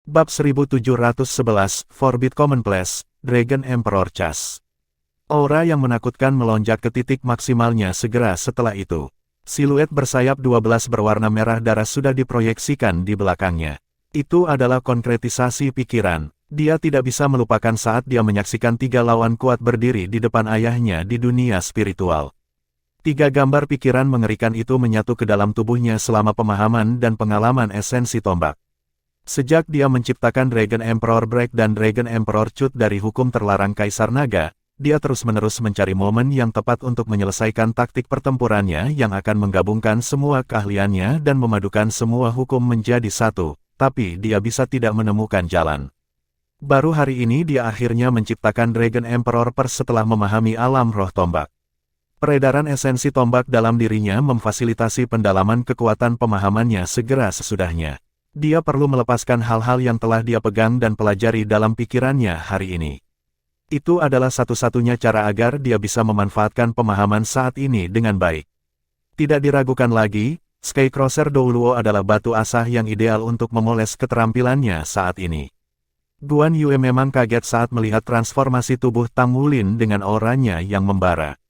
Bab 1711, Forbid Commonplace, Dragon Emperor Chas. Aura yang menakutkan melonjak ke titik maksimalnya segera setelah itu. Siluet bersayap 12 berwarna merah darah sudah diproyeksikan di belakangnya. Itu adalah konkretisasi pikiran. Dia tidak bisa melupakan saat dia menyaksikan 3 lawan kuat berdiri di depan ayahnya di dunia spiritual. 3 gambar pikiran mengerikan itu menyatu ke dalam tubuhnya selama pemahaman dan pengalaman esensi tombak. Sejak dia menciptakan Dragon Emperor Break dan Dragon Emperor Cut dari hukum terlarang Kaisar Naga, dia terus-menerus mencari momen yang tepat untuk menyelesaikan taktik pertempurannya yang akan menggabungkan semua keahliannya dan memadukan semua hukum menjadi satu, tapi dia bisa tidak menemukan jalan. Baru hari ini dia akhirnya menciptakan Dragon Emperor setelah memahami alam roh tombak. Peredaran esensi tombak dalam dirinya memfasilitasi pendalaman kekuatan pemahamannya segera sesudahnya. Dia perlu melepaskan hal-hal yang telah dia pegang dan pelajari dalam pikirannya hari ini. Itu adalah satu-satunya cara agar dia bisa memanfaatkan pemahaman saat ini dengan baik. Tidak diragukan lagi, Skycrosser Douluo adalah batu asah yang ideal untuk memoles keterampilannya saat ini. Guan Yue memang kaget saat melihat transformasi tubuh Tang Wulin dengan auranya yang membara.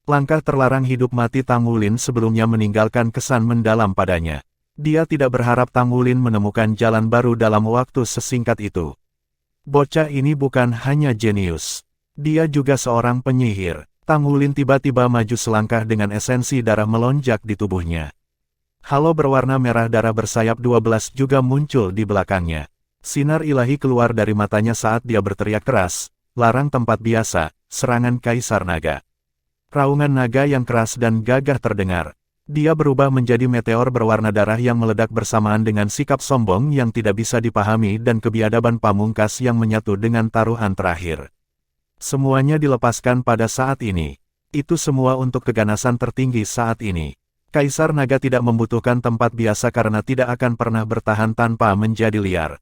Langkah terlarang hidup mati Tang Wulin sebelumnya meninggalkan kesan mendalam padanya. Dia tidak berharap Tang Wulin menemukan jalan baru dalam waktu sesingkat itu. Bocah ini bukan hanya jenius. Dia juga seorang penyihir. Tang Wulin tiba-tiba maju selangkah dengan esensi darah melonjak di tubuhnya. Halo berwarna merah darah bersayap 12 juga muncul di belakangnya. Sinar ilahi keluar dari matanya saat dia berteriak keras, larang tempat biasa, serangan Kaisar Naga. Raungan naga yang keras dan gagah terdengar. Dia berubah menjadi meteor berwarna darah yang meledak bersamaan dengan sikap sombong yang tidak bisa dipahami dan kebiadaban pamungkas yang menyatu dengan taruhan terakhir. Semuanya dilepaskan pada saat ini. Itu semua untuk keganasan tertinggi saat ini. Kaisar Naga tidak membutuhkan tempat biasa karena tidak akan pernah bertahan tanpa menjadi liar.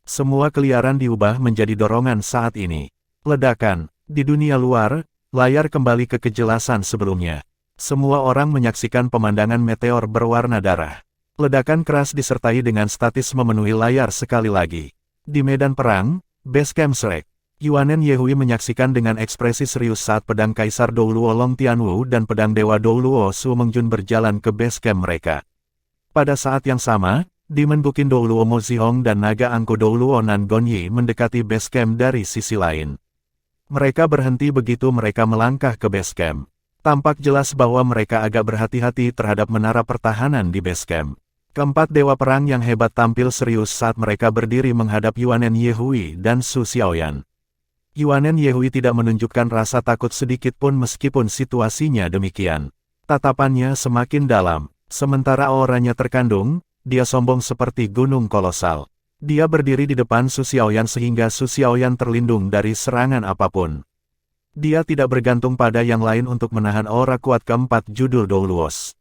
Semua keliaran diubah menjadi dorongan saat ini. Ledakan. Di dunia luar, layar kembali ke kejelasan sebelumnya. Semua orang menyaksikan pemandangan meteor berwarna darah. Ledakan keras disertai dengan statis memenuhi layar sekali lagi. Di medan perang, Base Camp Shrek, Yuanen Yehui menyaksikan dengan ekspresi serius saat pedang Kaisar Douluo Long Tianwu dan pedang Dewa Douluo Su Mengjun berjalan ke base camp mereka. Pada saat yang sama, Demon Bukin Douluo Mo Zihong dan Naga Angko Douluo Nan Gonyi mendekati base camp dari sisi lain. Mereka berhenti begitu mereka melangkah ke base camp. Tampak jelas bahwa mereka agak berhati-hati terhadap menara pertahanan di base camp. Keempat dewa perang yang hebat tampil serius saat mereka berdiri menghadap Yuanen Yehui dan Su Xiaoyan. Yuanen Yehui tidak menunjukkan rasa takut sedikit pun meskipun situasinya demikian. Tatapannya semakin dalam, sementara auranya terkandung, dia sombong seperti gunung kolosal. Dia berdiri di depan Su Xiaoyan sehingga Su Xiaoyan terlindung dari serangan apapun. Dia tidak bergantung pada yang lain untuk menahan aura kuat keempat judul Douluos.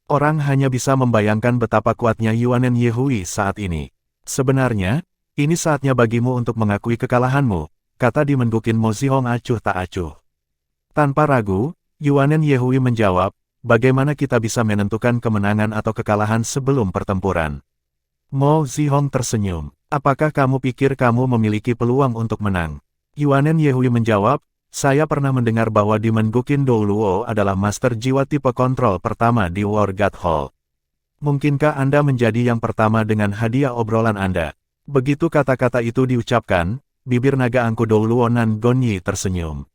Orang hanya bisa membayangkan betapa kuatnya Yuanen Yehui saat ini. Sebenarnya, ini saatnya bagimu untuk mengakui kekalahanmu, kata Demon Bukin Mo Zihong acuh tak acuh. Tanpa ragu, Yuanen Yehui menjawab, bagaimana kita bisa menentukan kemenangan atau kekalahan sebelum pertempuran? Mo Zihong tersenyum. Apakah kamu pikir kamu memiliki peluang untuk menang? Yuanen Yehui menjawab, saya pernah mendengar bahwa Demon Bukin Douluo adalah master jiwa tipe kontrol pertama di War God Hall. Mungkinkah Anda menjadi yang pertama dengan hadiah obrolan Anda? Begitu kata-kata itu diucapkan, bibir Naga Angko Douluo Nan Gonyi tersenyum.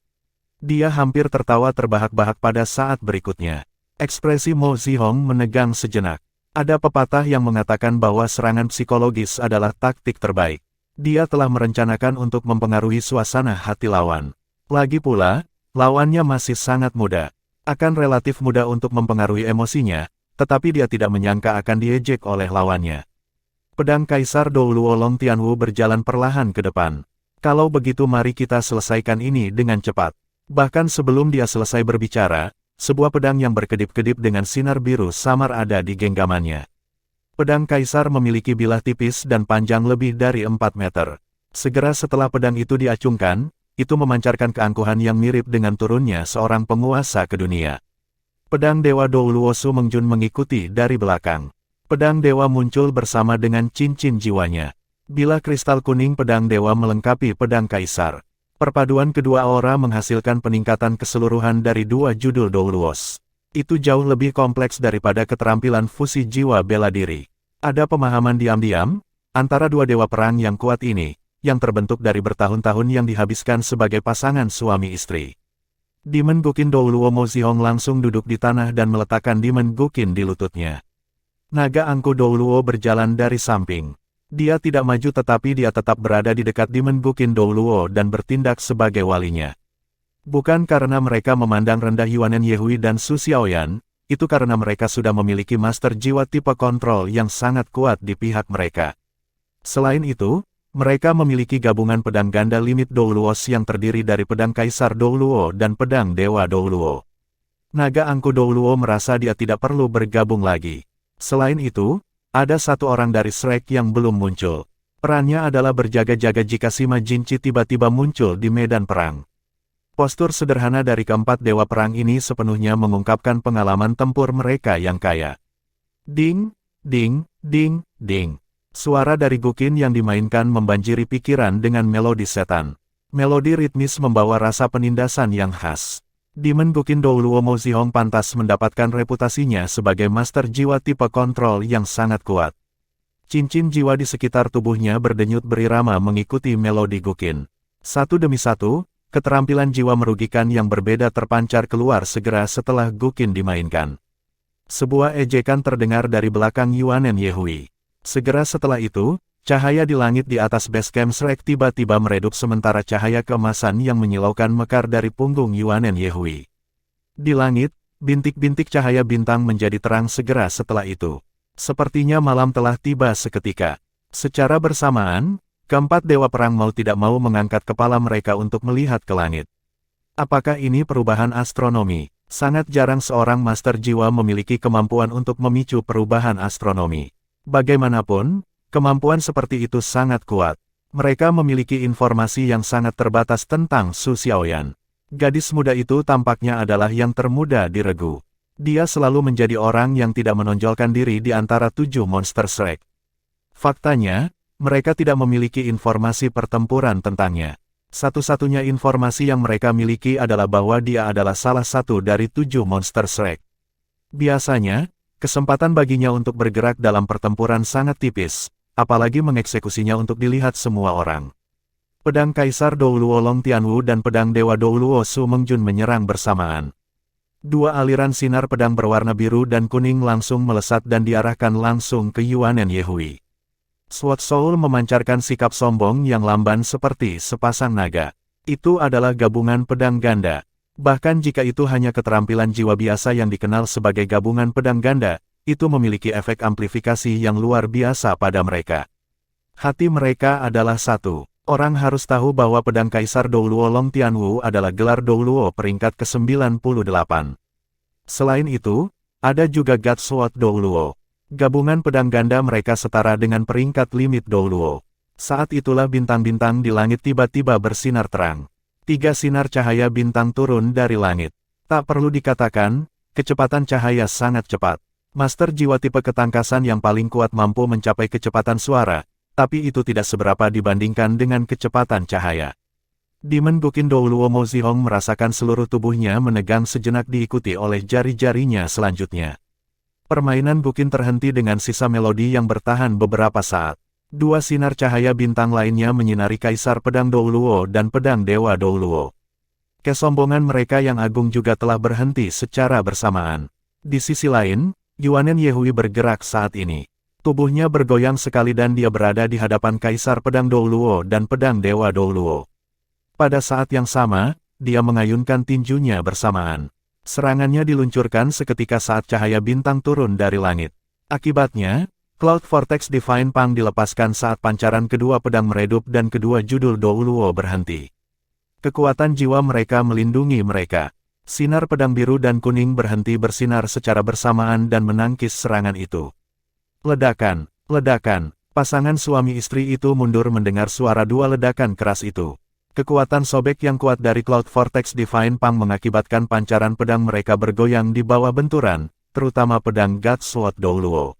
Dia hampir tertawa terbahak-bahak pada saat berikutnya. Ekspresi Mo Zihong menegang sejenak. Ada pepatah yang mengatakan bahwa serangan psikologis adalah taktik terbaik. Dia telah merencanakan untuk mempengaruhi suasana hati lawan. Lagi pula, lawannya masih sangat muda. Akan relatif mudah untuk mempengaruhi emosinya, tetapi dia tidak menyangka akan diejek oleh lawannya. Pedang Kaisar Douluo Long Tianwu berjalan perlahan ke depan. Kalau begitu mari kita selesaikan ini dengan cepat. Bahkan sebelum dia selesai berbicara, sebuah pedang yang berkedip-kedip dengan sinar biru samar ada di genggamannya. Pedang Kaisar memiliki bilah tipis dan panjang lebih dari 4 meter. Segera setelah pedang itu diacungkan, itu memancarkan keangkuhan yang mirip dengan turunnya seorang penguasa ke dunia. Pedang Dewa Douluo Su Mengjun mengikuti dari belakang. Pedang Dewa muncul bersama dengan cincin jiwanya. Bila kristal kuning pedang dewa melengkapi pedang kaisar. Perpaduan kedua aura menghasilkan peningkatan keseluruhan dari dua judul Douluos. Itu jauh lebih kompleks daripada keterampilan fusi jiwa bela diri. Ada pemahaman diam-diam antara dua dewa perang yang kuat ini, yang terbentuk dari bertahun-tahun yang dihabiskan sebagai pasangan suami istri. Demon Guqin Douluo Mo Zihong langsung duduk di tanah dan meletakkan Demon Guqin di lututnya. Naga angku Douluo berjalan dari samping. Dia tidak maju tetapi dia tetap berada di dekat Demon Guqin Douluo dan bertindak sebagai walinya. Bukan karena mereka memandang rendah Yuanen Yehui dan Su Xiaoyan, itu karena mereka sudah memiliki master jiwa tipe kontrol yang sangat kuat di pihak mereka. Selain itu, mereka memiliki gabungan pedang ganda limit Douluos yang terdiri dari pedang Kaisar Douluo dan pedang Dewa Douluo. Naga angku Douluo merasa dia tidak perlu bergabung lagi. Selain itu, ada satu orang dari Shrek yang belum muncul. Perannya adalah berjaga-jaga jika Sima Jinchi tiba-tiba muncul di medan perang. Postur sederhana dari keempat dewa perang ini sepenuhnya mengungkapkan pengalaman tempur mereka yang kaya. Ding, ding, ding, ding. Suara dari Guqin yang dimainkan membanjiri pikiran dengan melodi setan. Melodi ritmis membawa rasa penindasan yang khas. Demon Guqin Douluo Mo Zihong pantas mendapatkan reputasinya sebagai master jiwa tipe kontrol yang sangat kuat. Cincin jiwa di sekitar tubuhnya berdenyut berirama mengikuti melodi Guqin. Satu demi satu, keterampilan jiwa merugikan yang berbeda terpancar keluar segera setelah Guqin dimainkan. Sebuah ejekan terdengar dari belakang Yuanen Yehui. Segera setelah itu, cahaya di langit di atas base camp Shrek tiba-tiba meredup sementara cahaya keemasan yang menyilaukan mekar dari punggung Yuanen Yehui. Di langit, bintik-bintik cahaya bintang menjadi terang segera setelah itu. Sepertinya malam telah tiba seketika. Secara bersamaan, keempat dewa perang mau tidak mau mengangkat kepala mereka untuk melihat ke langit. Apakah ini perubahan astronomi? Sangat jarang seorang master jiwa memiliki kemampuan untuk memicu perubahan astronomi. Bagaimanapun, kemampuan seperti itu sangat kuat. Mereka memiliki informasi yang sangat terbatas tentang Su Xiaoyan. Gadis muda itu tampaknya adalah yang termuda di regu. Dia selalu menjadi orang yang tidak menonjolkan diri di antara 7 monster Shrek. Faktanya, mereka tidak memiliki informasi pertempuran tentangnya. Satu-satunya informasi yang mereka miliki adalah bahwa dia adalah salah satu dari 7 monster Shrek. Biasanya, kesempatan baginya untuk bergerak dalam pertempuran sangat tipis, apalagi mengeksekusinya untuk dilihat semua orang. Pedang Kaisar Douluo Long Tianwu dan pedang Dewa Douluo Su Mengjun menyerang bersamaan. Dua aliran sinar pedang berwarna biru dan kuning langsung melesat dan diarahkan langsung ke Yuanen Yehui. Sword Soul memancarkan sikap sombong yang lamban seperti sepasang naga. Itu adalah gabungan pedang ganda. Bahkan jika itu hanya keterampilan jiwa biasa yang dikenal sebagai gabungan pedang ganda, itu memiliki efek amplifikasi yang luar biasa pada mereka. Hati mereka adalah satu. Orang harus tahu bahwa pedang Kaisar Douluo Long Tianwu adalah gelar Douluo peringkat ke-98. Selain itu, ada juga God Sword Douluo. Gabungan pedang ganda mereka setara dengan peringkat limit Douluo. Saat itulah bintang-bintang di langit tiba-tiba bersinar terang. 3 sinar cahaya bintang turun dari langit. Tak perlu dikatakan, kecepatan cahaya sangat cepat. Master jiwa tipe ketangkasan yang paling kuat mampu mencapai kecepatan suara, tapi itu tidak seberapa dibandingkan dengan kecepatan cahaya. Demon Guqin Douluo Mo Zihong merasakan seluruh tubuhnya menegang sejenak diikuti oleh jari-jarinya selanjutnya. Permainan Guqin terhenti dengan sisa melodi yang bertahan beberapa saat. 2 sinar cahaya bintang lainnya menyinari Kaisar Pedang Douluo dan Pedang Dewa Douluo. Kesombongan mereka yang agung juga telah berhenti secara bersamaan. Di sisi lain, Yuanen Yehui bergerak saat ini. Tubuhnya bergoyang sekali dan dia berada di hadapan Kaisar Pedang Douluo dan Pedang Dewa Douluo. Pada saat yang sama, dia mengayunkan tinjunya bersamaan. Serangannya diluncurkan seketika saat cahaya bintang turun dari langit. Akibatnya, Cloud Vortex Divine Pang dilepaskan saat pancaran kedua pedang meredup dan kedua judul Douluo berhenti. Kekuatan jiwa mereka melindungi mereka. Sinar pedang biru dan kuning berhenti bersinar secara bersamaan dan menangkis serangan itu. Ledakan, ledakan. Pasangan suami istri itu mundur mendengar suara 2 ledakan keras itu. Kekuatan sobek yang kuat dari Cloud Vortex Divine Pang mengakibatkan pancaran pedang mereka bergoyang di bawah benturan, terutama pedang God Sword Douluo.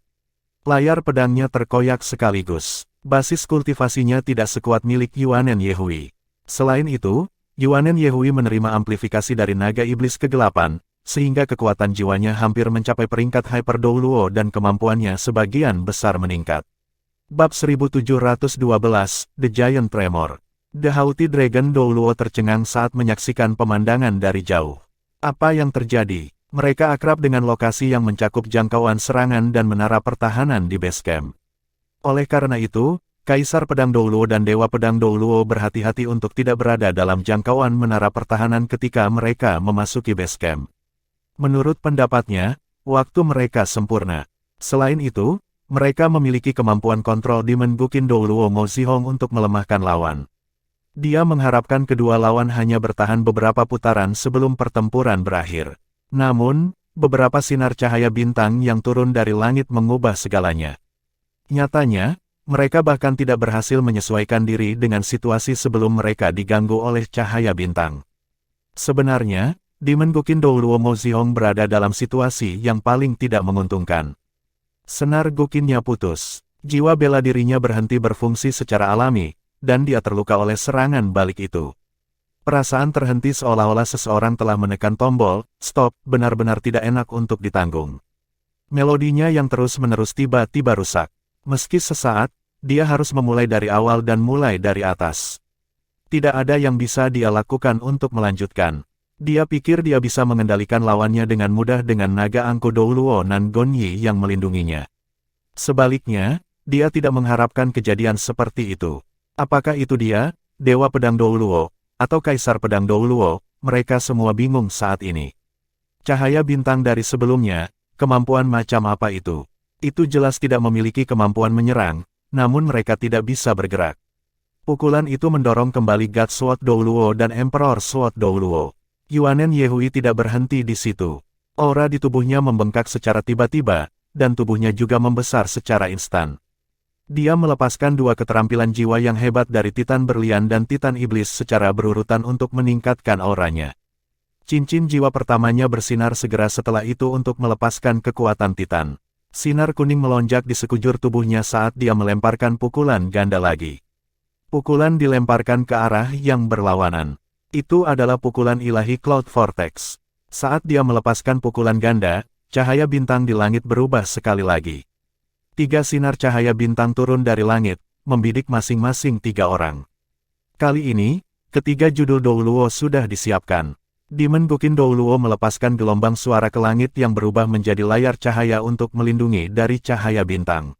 Layar pedangnya terkoyak sekaligus. Basis kultivasinya tidak sekuat milik Yuanen Yehui. Selain itu, Yuanen Yehui menerima amplifikasi dari naga iblis kegelapan, sehingga kekuatan jiwanya hampir mencapai peringkat Hyper Douluo dan kemampuannya sebagian besar meningkat. Bab 1712, The Giant Tremor. The Haughty Dragon Douluo tercengang saat menyaksikan pemandangan dari jauh. Apa yang terjadi? Mereka akrab dengan lokasi yang mencakup jangkauan serangan dan menara pertahanan di base camp. Oleh karena itu, Kaisar Pedang Douluo dan Dewa Pedang Douluo berhati-hati untuk tidak berada dalam jangkauan menara pertahanan ketika mereka memasuki base camp. Menurut pendapatnya, waktu mereka sempurna. Selain itu, mereka memiliki kemampuan kontrol Demon Guqin Douluo Mo Zihong untuk melemahkan lawan. Dia mengharapkan kedua lawan hanya bertahan beberapa putaran sebelum pertempuran berakhir. Namun, beberapa sinar cahaya bintang yang turun dari langit mengubah segalanya. Nyatanya, mereka bahkan tidak berhasil menyesuaikan diri dengan situasi sebelum mereka diganggu oleh cahaya bintang. Sebenarnya, Demon Guqin Douluo Mo Zihong berada dalam situasi yang paling tidak menguntungkan. Senar Guqinnya putus, jiwa bela dirinya berhenti berfungsi secara alami, dan dia terluka oleh serangan balik itu. Perasaan terhenti seolah-olah seseorang telah menekan tombol, stop, benar-benar tidak enak untuk ditanggung. Melodinya yang terus-menerus tiba-tiba rusak. Meski sesaat, dia harus memulai dari awal dan mulai dari atas. Tidak ada yang bisa dia lakukan untuk melanjutkan. Dia pikir dia bisa mengendalikan lawannya dengan mudah dengan naga angku Douluo Nan Gonyi yang melindunginya. Sebaliknya, dia tidak mengharapkan kejadian seperti itu. Apakah itu dia, Dewa Pedang Douluo, atau Kaisar Pedang Douluo? Mereka semua bingung saat ini. Cahaya bintang dari sebelumnya, kemampuan macam apa itu? Itu jelas tidak memiliki kemampuan menyerang, namun mereka tidak bisa bergerak. Pukulan itu mendorong kembali God Sword Douluo dan Emperor Sword Douluo. Yuanen Yehui tidak berhenti di situ. Aura di tubuhnya membengkak secara tiba-tiba, dan tubuhnya juga membesar secara instan. Dia melepaskan dua keterampilan jiwa yang hebat dari Titan Berlian dan Titan Iblis secara berurutan untuk meningkatkan auranya. Cincin jiwa pertamanya bersinar segera setelah itu untuk melepaskan kekuatan Titan. Sinar kuning melonjak di sekujur tubuhnya saat dia melemparkan pukulan ganda lagi. Pukulan dilemparkan ke arah yang berlawanan. Itu adalah pukulan ilahi Cloud Vortex. Saat dia melepaskan pukulan ganda, cahaya bintang di langit berubah sekali lagi. 3 sinar cahaya bintang turun dari langit, membidik masing-masing 3 orang. Kali ini, ketiga judul Douluo sudah disiapkan. Demon Guqin Douluo melepaskan gelombang suara ke langit yang berubah menjadi layar cahaya untuk melindungi dari cahaya bintang.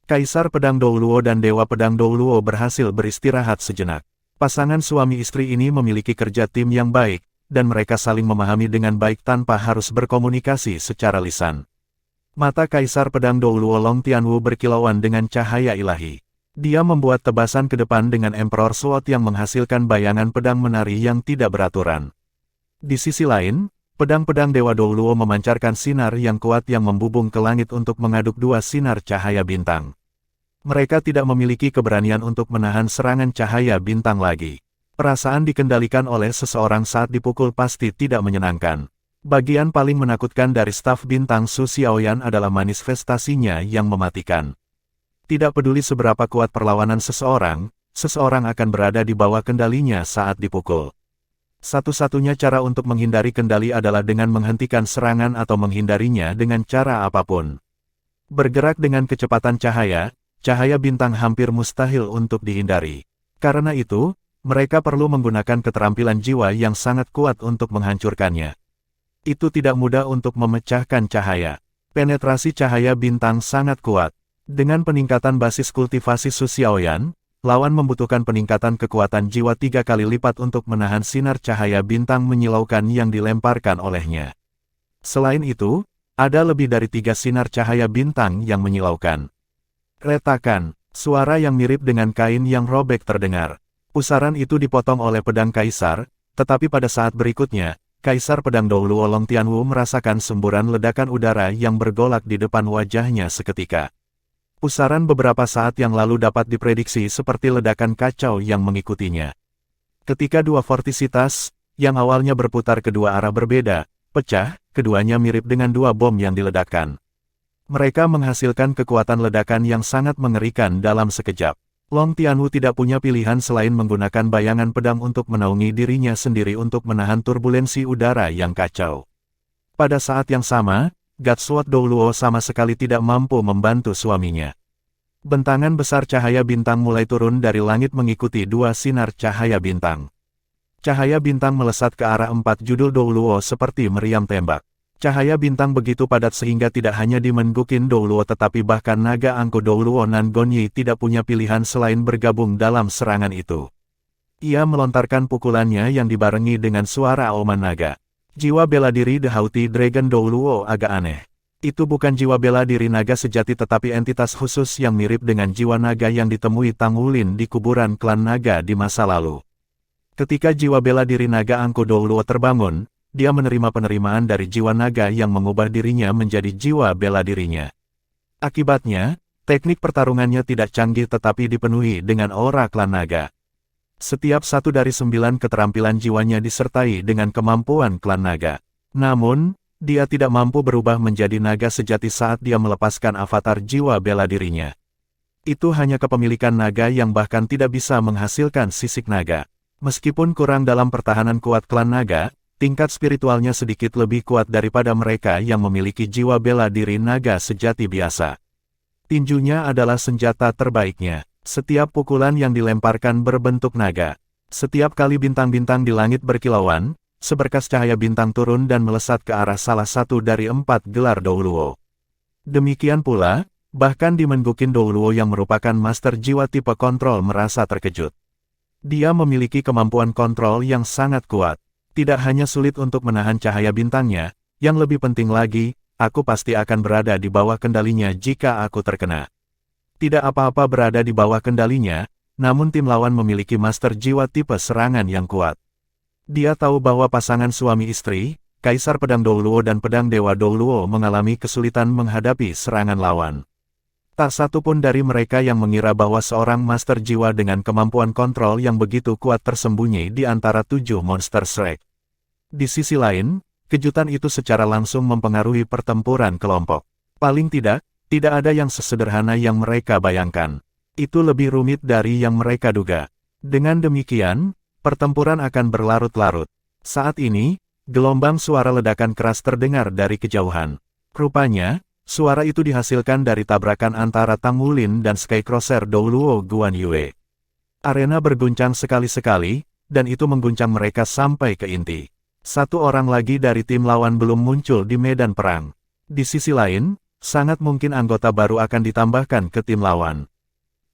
Kaisar Pedang Douluo dan Dewa Pedang Douluo berhasil beristirahat sejenak. Pasangan suami istri ini memiliki kerja tim yang baik, dan mereka saling memahami dengan baik tanpa harus berkomunikasi secara lisan. Mata Kaisar Pedang Douluo Long Tianwu berkilauan dengan cahaya ilahi. Dia membuat tebasan ke depan dengan Emperor Sword yang menghasilkan bayangan pedang menari yang tidak beraturan. Di sisi lain, pedang-pedang Dewa Douluo memancarkan sinar yang kuat yang membubung ke langit untuk mengaduk 2 sinar cahaya bintang. Mereka tidak memiliki keberanian untuk menahan serangan cahaya bintang lagi. Perasaan dikendalikan oleh seseorang saat dipukul pasti tidak menyenangkan. Bagian paling menakutkan dari staf bintang Su Xiaoyan adalah manifestasinya yang mematikan. Tidak peduli seberapa kuat perlawanan seseorang akan berada di bawah kendalinya saat dipukul. Satu-satunya cara untuk menghindari kendali adalah dengan menghentikan serangan atau menghindarinya dengan cara apapun. Bergerak dengan kecepatan cahaya bintang hampir mustahil untuk dihindari. Karena itu, mereka perlu menggunakan keterampilan jiwa yang sangat kuat untuk menghancurkannya. Itu tidak mudah untuk memecahkan cahaya. Penetrasi cahaya bintang sangat kuat. Dengan peningkatan basis kultivasi Su Xiaoyan, lawan membutuhkan peningkatan kekuatan jiwa 3 kali lipat untuk menahan sinar cahaya bintang menyilaukan yang dilemparkan olehnya. Selain itu, ada lebih dari 3 sinar cahaya bintang yang menyilaukan. Retakan, suara yang mirip dengan kain yang robek terdengar. Pusaran itu dipotong oleh pedang Kaisar, tetapi pada saat berikutnya, Kaisar Pedang Douluo Long Tianwu merasakan semburan ledakan udara yang bergolak di depan wajahnya seketika. Pusaran beberapa saat yang lalu dapat diprediksi seperti ledakan kacau yang mengikutinya. Ketika 2 vortisitas, yang awalnya berputar kedua arah berbeda, pecah, keduanya mirip dengan 2 bom yang diledakkan. Mereka menghasilkan kekuatan ledakan yang sangat mengerikan dalam sekejap. Long Tianwu tidak punya pilihan selain menggunakan bayangan pedang untuk menaungi dirinya sendiri untuk menahan turbulensi udara yang kacau. Pada saat yang sama, Godsword Douluo sama sekali tidak mampu membantu suaminya. Bentangan besar cahaya bintang mulai turun dari langit mengikuti dua sinar cahaya bintang. Cahaya bintang melesat ke arah 4 judul Douluo seperti meriam tembak. Cahaya bintang begitu padat sehingga tidak hanya dimengukin Douluo tetapi bahkan naga angku Douluo Nan Gongyi tidak punya pilihan selain bergabung dalam serangan itu. Ia melontarkan pukulannya yang dibarengi dengan suara auman naga. Jiwa bela diri The Haughty Dragon Douluo agak aneh. Itu bukan jiwa bela diri naga sejati tetapi entitas khusus yang mirip dengan jiwa naga yang ditemui Tang Wulin di kuburan klan naga di masa lalu. Ketika jiwa bela diri naga angku Douluo terbangun, dia menerima penerimaan dari jiwa naga yang mengubah dirinya menjadi jiwa bela dirinya. Akibatnya, teknik pertarungannya tidak canggih tetapi dipenuhi dengan aura klan naga. Setiap satu dari 9 keterampilan jiwanya disertai dengan kemampuan klan naga. Namun, dia tidak mampu berubah menjadi naga sejati saat dia melepaskan avatar jiwa bela dirinya. Itu hanya kepemilikan naga yang bahkan tidak bisa menghasilkan sisik naga. Meskipun kurang dalam pertahanan kuat klan naga, tingkat spiritualnya sedikit lebih kuat daripada mereka yang memiliki jiwa bela diri naga sejati biasa. Tinjunya adalah senjata terbaiknya. Setiap pukulan yang dilemparkan berbentuk naga. Setiap kali bintang-bintang di langit berkilauan, seberkas cahaya bintang turun dan melesat ke arah salah satu dari 4 gelar Douluo. Demikian pula, bahkan Dimengukin Douluo yang merupakan master jiwa tipe kontrol merasa terkejut. Dia memiliki kemampuan kontrol yang sangat kuat. Tidak hanya sulit untuk menahan cahaya bintangnya, yang lebih penting lagi, aku pasti akan berada di bawah kendalinya jika aku terkena. Tidak apa-apa berada di bawah kendalinya, namun tim lawan memiliki master jiwa tipe serangan yang kuat. Dia tahu bahwa pasangan suami istri, Kaisar Pedang Douluo dan Pedang Dewa Douluo mengalami kesulitan menghadapi serangan lawan. Tak satu pun dari mereka yang mengira bahwa seorang master jiwa dengan kemampuan kontrol yang begitu kuat tersembunyi di antara 7 monster Shrek. Di sisi lain, kejutan itu secara langsung mempengaruhi pertempuran kelompok. Paling tidak ada yang sesederhana yang mereka bayangkan. Itu lebih rumit dari yang mereka duga. Dengan demikian, pertempuran akan berlarut-larut. Saat ini, gelombang suara ledakan keras terdengar dari kejauhan. Rupanya, suara itu dihasilkan dari tabrakan antara Tang Wulin dan Skycrosser Douluo Guan Yue. Arena berguncang sekali-sekali, dan itu mengguncang mereka sampai ke inti. Satu orang lagi dari tim lawan belum muncul di medan perang. Di sisi lain, sangat mungkin anggota baru akan ditambahkan ke tim lawan.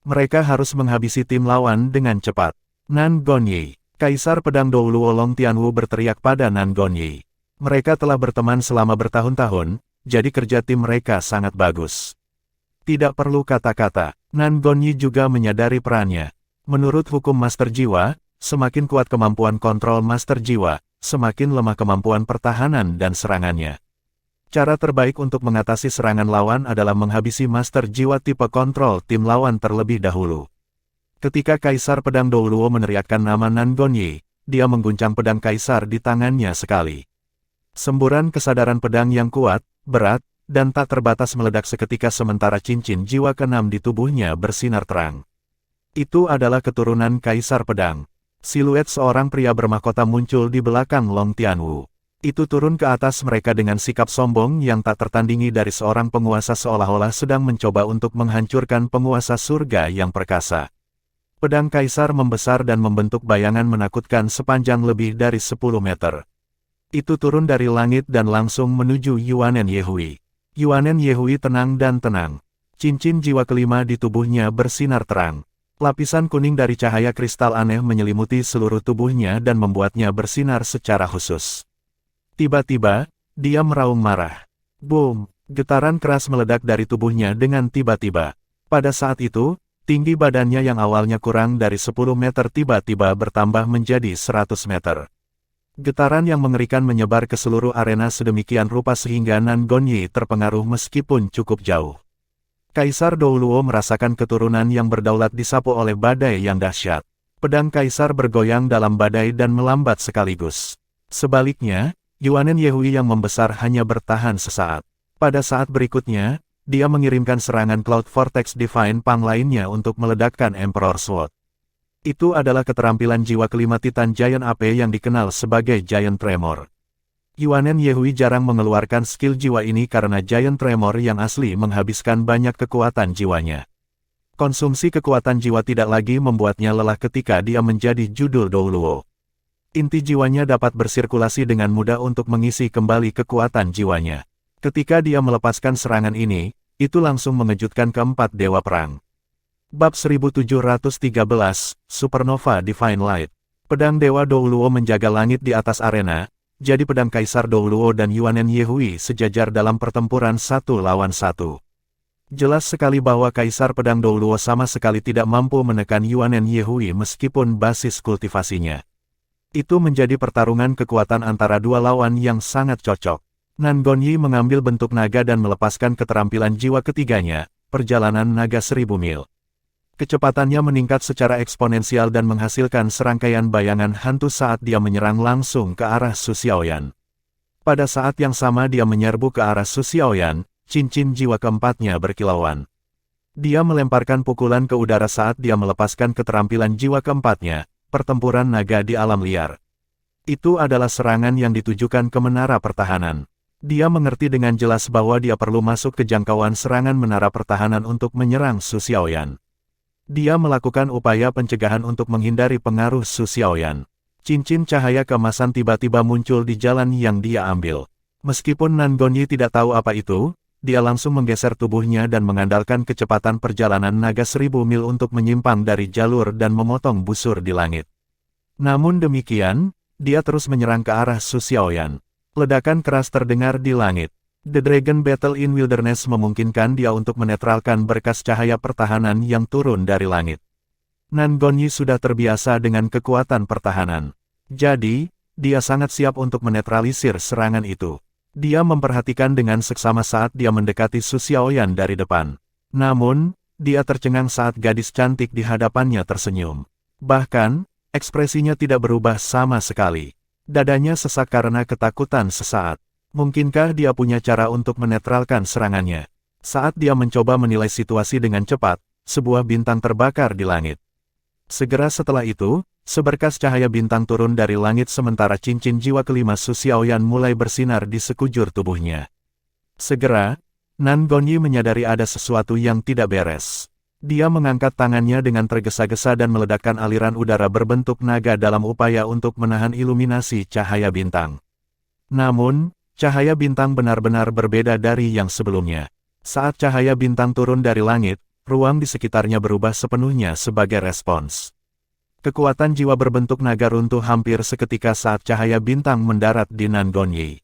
Mereka harus menghabisi tim lawan dengan cepat. Nan Gongyi, Kaisar Pedang Douluo Long Tianwu berteriak pada Nan Gongyi. Mereka telah berteman selama bertahun-tahun, jadi kerja tim mereka sangat bagus. Tidak perlu kata-kata, Nan Gongyi juga menyadari perannya. Menurut hukum Master Jiwa, semakin kuat kemampuan kontrol Master Jiwa, semakin lemah kemampuan pertahanan dan serangannya. Cara terbaik untuk mengatasi serangan lawan adalah menghabisi Master Jiwa tipe kontrol tim lawan terlebih dahulu. Ketika Kaisar Pedang Douluo meneriakkan nama Nan Gongyi, dia mengguncang pedang Kaisar di tangannya sekali. Semburan kesadaran pedang yang kuat, berat, dan tak terbatas meledak seketika sementara cincin jiwa keenam di tubuhnya bersinar terang. Itu adalah keturunan Kaisar Pedang. Siluet seorang pria bermahkota muncul di belakang Long Tianwu. Itu turun ke atas mereka dengan sikap sombong yang tak tertandingi dari seorang penguasa seolah-olah sedang mencoba untuk menghancurkan penguasa surga yang perkasa. Pedang Kaisar membesar dan membentuk bayangan menakutkan sepanjang lebih dari 10 meter. Itu turun dari langit dan langsung menuju Yuanen Yehui. Yuanen Yehui tenang dan tenang. Cincin jiwa kelima di tubuhnya bersinar terang. Lapisan kuning dari cahaya kristal aneh menyelimuti seluruh tubuhnya dan membuatnya bersinar secara khusus. Tiba-tiba, dia meraung marah. Boom! Getaran keras meledak dari tubuhnya dengan tiba-tiba. Pada saat itu, tinggi badannya yang awalnya kurang dari 10 meter tiba-tiba bertambah menjadi 100 meter. Getaran yang mengerikan menyebar ke seluruh arena sedemikian rupa sehingga Nan Gongyi terpengaruh meskipun cukup jauh. Kaisar Douluo merasakan keturunan yang berdaulat disapu oleh badai yang dahsyat. Pedang Kaisar bergoyang dalam badai dan melambat sekaligus. Sebaliknya, Yuanen Yehui yang membesar hanya bertahan sesaat. Pada saat berikutnya, dia mengirimkan serangan Cloud Vortex Divine Pang lainnya untuk meledakkan Emperor Sword. Itu adalah keterampilan jiwa kelima Titan Giant AP yang dikenal sebagai Giant Tremor. Yuanen Yehui jarang mengeluarkan skill jiwa ini karena Giant Tremor yang asli menghabiskan banyak kekuatan jiwanya. Konsumsi kekuatan jiwa tidak lagi membuatnya lelah ketika dia menjadi judul Douluo. Inti jiwanya dapat bersirkulasi dengan mudah untuk mengisi kembali kekuatan jiwanya. Ketika dia melepaskan serangan ini, itu langsung mengejutkan keempat Dewa Perang. Bab 1713, Supernova Divine Light. Pedang Dewa Douluo menjaga langit di atas arena, jadi pedang Kaisar Douluo dan Yuanen Yehui sejajar dalam pertempuran 1 lawan 1. Jelas sekali bahwa Kaisar Pedang Douluo sama sekali tidak mampu menekan Yuanen Yehui meskipun basis kultivasinya. Itu menjadi pertarungan kekuatan antara dua lawan yang sangat cocok. Nan Gonyi mengambil bentuk naga dan melepaskan keterampilan jiwa ketiganya, Perjalanan Naga 1000 Mil. Kecepatannya meningkat secara eksponensial dan menghasilkan serangkaian bayangan hantu saat dia menyerang langsung ke arah Su Xiaoyan. Pada saat yang sama dia menyerbu ke arah Su Xiaoyan, cincin jiwa keempatnya berkilauan. Dia melemparkan pukulan ke udara saat dia melepaskan keterampilan jiwa keempatnya, pertempuran naga di alam liar. Itu adalah serangan yang ditujukan ke menara pertahanan. Dia mengerti dengan jelas bahwa dia perlu masuk ke jangkauan serangan menara pertahanan untuk menyerang Su Xiaoyan. Dia melakukan upaya pencegahan untuk menghindari pengaruh Su Xiaoyan. Cincin cahaya keemasan tiba-tiba muncul di jalan yang dia ambil. Meskipun Nan Gonyi tidak tahu apa itu, dia langsung menggeser tubuhnya dan mengandalkan kecepatan perjalanan naga 1000 mil untuk menyimpang dari jalur dan memotong busur di langit. Namun demikian, dia terus menyerang ke arah Su Xiaoyan. Ledakan keras terdengar di langit. The Dragon Battle in Wilderness memungkinkan dia untuk menetralkan berkas cahaya pertahanan yang turun dari langit. Nan Gonyi sudah terbiasa dengan kekuatan pertahanan. Jadi, dia sangat siap untuk menetralisir serangan itu. Dia memperhatikan dengan seksama saat dia mendekati Su Xiaoyan dari depan. Namun, dia tercengang saat gadis cantik di hadapannya tersenyum. Bahkan, ekspresinya tidak berubah sama sekali. Dadanya sesak karena ketakutan sesaat. Mungkinkah dia punya cara untuk menetralkan serangannya? Saat dia mencoba menilai situasi dengan cepat, sebuah bintang terbakar di langit. Segera setelah itu, seberkas cahaya bintang turun dari langit sementara cincin jiwa kelima Su Xiaoyan mulai bersinar di sekujur tubuhnya. Segera, Nan Gonyi menyadari ada sesuatu yang tidak beres. Dia mengangkat tangannya dengan tergesa-gesa dan meledakkan aliran udara berbentuk naga dalam upaya untuk menahan iluminasi cahaya bintang. Namun, cahaya bintang benar-benar berbeda dari yang sebelumnya. Saat cahaya bintang turun dari langit, ruang di sekitarnya berubah sepenuhnya sebagai respons. Kekuatan jiwa berbentuk naga runtuh hampir seketika saat cahaya bintang mendarat di Nan Gonyi.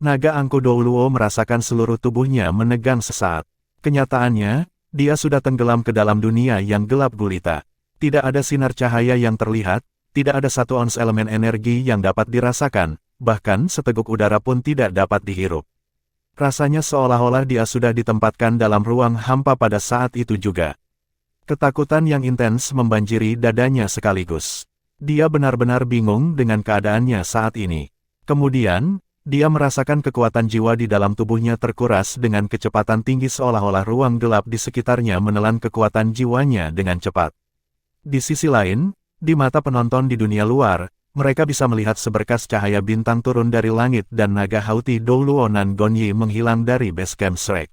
Naga Angku Douluo merasakan seluruh tubuhnya menegang sesaat. Kenyataannya, dia sudah tenggelam ke dalam dunia yang gelap gulita. Tidak ada sinar cahaya yang terlihat, tidak ada satu ons elemen energi yang dapat dirasakan, bahkan seteguk udara pun tidak dapat dihirup. Rasanya seolah-olah dia sudah ditempatkan dalam ruang hampa pada saat itu juga. Ketakutan yang intens membanjiri dadanya sekaligus. Dia benar-benar bingung dengan keadaannya saat ini. Kemudian, dia merasakan kekuatan jiwa di dalam tubuhnya terkuras dengan kecepatan tinggi seolah-olah ruang gelap di sekitarnya menelan kekuatan jiwanya dengan cepat. Di sisi lain, di mata penonton di dunia luar, mereka bisa melihat seberkas cahaya bintang turun dari langit dan naga hauti Douluo Nan Gonyi menghilang dari base camp Shrek.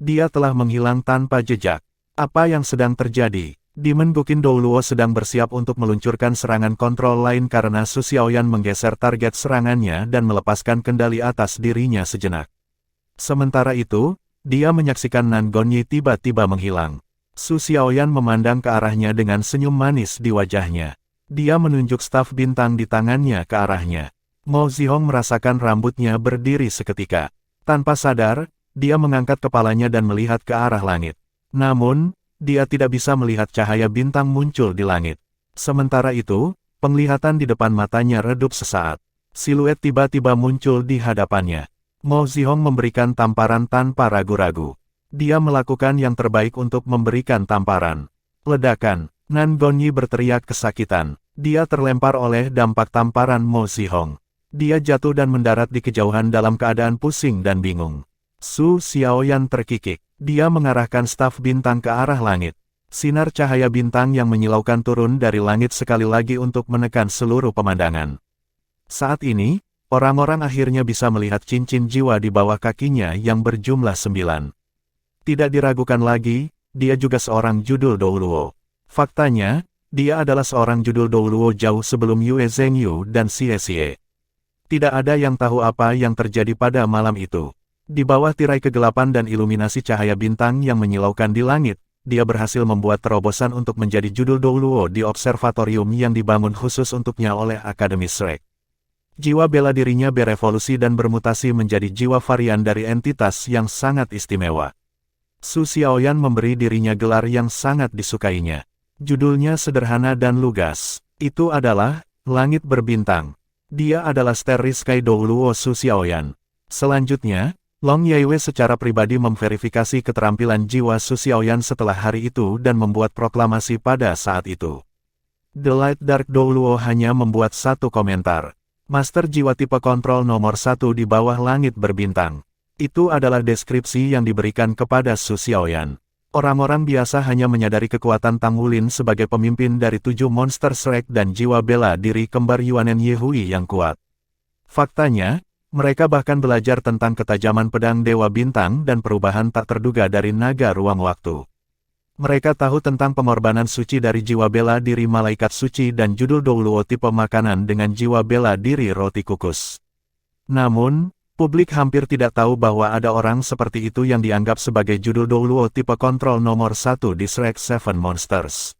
Dia telah menghilang tanpa jejak. Apa yang sedang terjadi? Demon Guqin Douluo sedang bersiap untuk meluncurkan serangan kontrol lain karena Su Xiaoyan menggeser target serangannya dan melepaskan kendali atas dirinya sejenak. Sementara itu, dia menyaksikan Nan Gonyi tiba-tiba menghilang. Su Xiaoyan memandang ke arahnya dengan senyum manis di wajahnya. Dia menunjuk staf bintang di tangannya ke arahnya. Mo Zihong merasakan rambutnya berdiri seketika. Tanpa sadar, dia mengangkat kepalanya dan melihat ke arah langit. Namun, dia tidak bisa melihat cahaya bintang muncul di langit. Sementara itu, penglihatan di depan matanya redup sesaat. Siluet tiba-tiba muncul di hadapannya. Mo Zihong memberikan tamparan tanpa ragu-ragu. Dia melakukan yang terbaik untuk memberikan tamparan. Ledakan. Nan Gonyi berteriak kesakitan. Dia terlempar oleh dampak tamparan Mo Zihong. Dia jatuh dan mendarat di kejauhan dalam keadaan pusing dan bingung. Su Xiaoyan terkikik. Dia mengarahkan staf bintang ke arah langit. Sinar cahaya bintang yang menyilaukan turun dari langit sekali lagi untuk menekan seluruh pemandangan. Saat ini, orang-orang akhirnya bisa melihat cincin jiwa di bawah kakinya yang berjumlah 9. Tidak diragukan lagi, dia juga seorang judul Douluo. Faktanya, dia adalah seorang judul Douluo jauh sebelum Yue Zhengyu dan Xie Xie. Tidak ada yang tahu apa yang terjadi pada malam itu. Di bawah tirai kegelapan dan iluminasi cahaya bintang yang menyilaukan di langit, dia berhasil membuat terobosan untuk menjadi judul Douluo di observatorium yang dibangun khusus untuknya oleh Akademi Shrek. Jiwa bela dirinya berevolusi dan bermutasi menjadi jiwa varian dari entitas yang sangat istimewa. Su Xiaoyan memberi dirinya gelar yang sangat disukainya. Judulnya sederhana dan lugas. Itu adalah Langit Berbintang. Dia adalah Starry Sky Douluo Su Xiaoyan. Selanjutnya, Long Yaiwei secara pribadi memverifikasi keterampilan jiwa Su Xiaoyan setelah hari itu dan membuat proklamasi pada saat itu. The Light Dark Douluo hanya membuat satu komentar. Master jiwa tipe kontrol nomor 1 di bawah langit berbintang. Itu adalah deskripsi yang diberikan kepada Su Xiaoyan. Orang-orang biasa hanya menyadari kekuatan Tang Wulin sebagai pemimpin dari 7 monster Shrek dan jiwa bela diri kembar Yuanen Yehui yang kuat. Faktanya, mereka bahkan belajar tentang ketajaman pedang Dewa Bintang dan perubahan tak terduga dari naga ruang waktu. Mereka tahu tentang pengorbanan suci dari jiwa bela diri malaikat suci dan judul Douluo tipe makanan dengan jiwa bela diri roti kukus. Namun, publik hampir tidak tahu bahwa ada orang seperti itu yang dianggap sebagai judul Douluo tipe kontrol nomor 1 di Shrek 7 Monsters.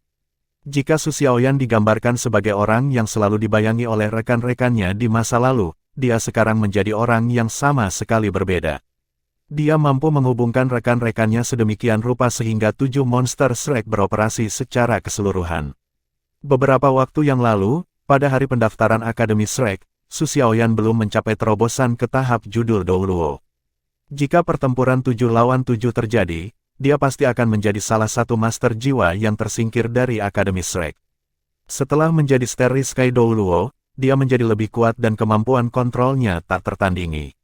Jika Su Xiaoyan digambarkan sebagai orang yang selalu dibayangi oleh rekan-rekannya di masa lalu, dia sekarang menjadi orang yang sama sekali berbeda. Dia mampu menghubungkan rekan-rekannya sedemikian rupa sehingga 7 monster Shrek beroperasi secara keseluruhan. Beberapa waktu yang lalu, pada hari pendaftaran Akademi Shrek, Su Xiaoyan belum mencapai terobosan ke tahap judul Douluo. Jika pertempuran 7 lawan 7 terjadi, dia pasti akan menjadi salah satu master jiwa yang tersingkir dari Akademi Shrek. Setelah menjadi Starry Sky Douluo, dia menjadi lebih kuat dan kemampuan kontrolnya tak tertandingi.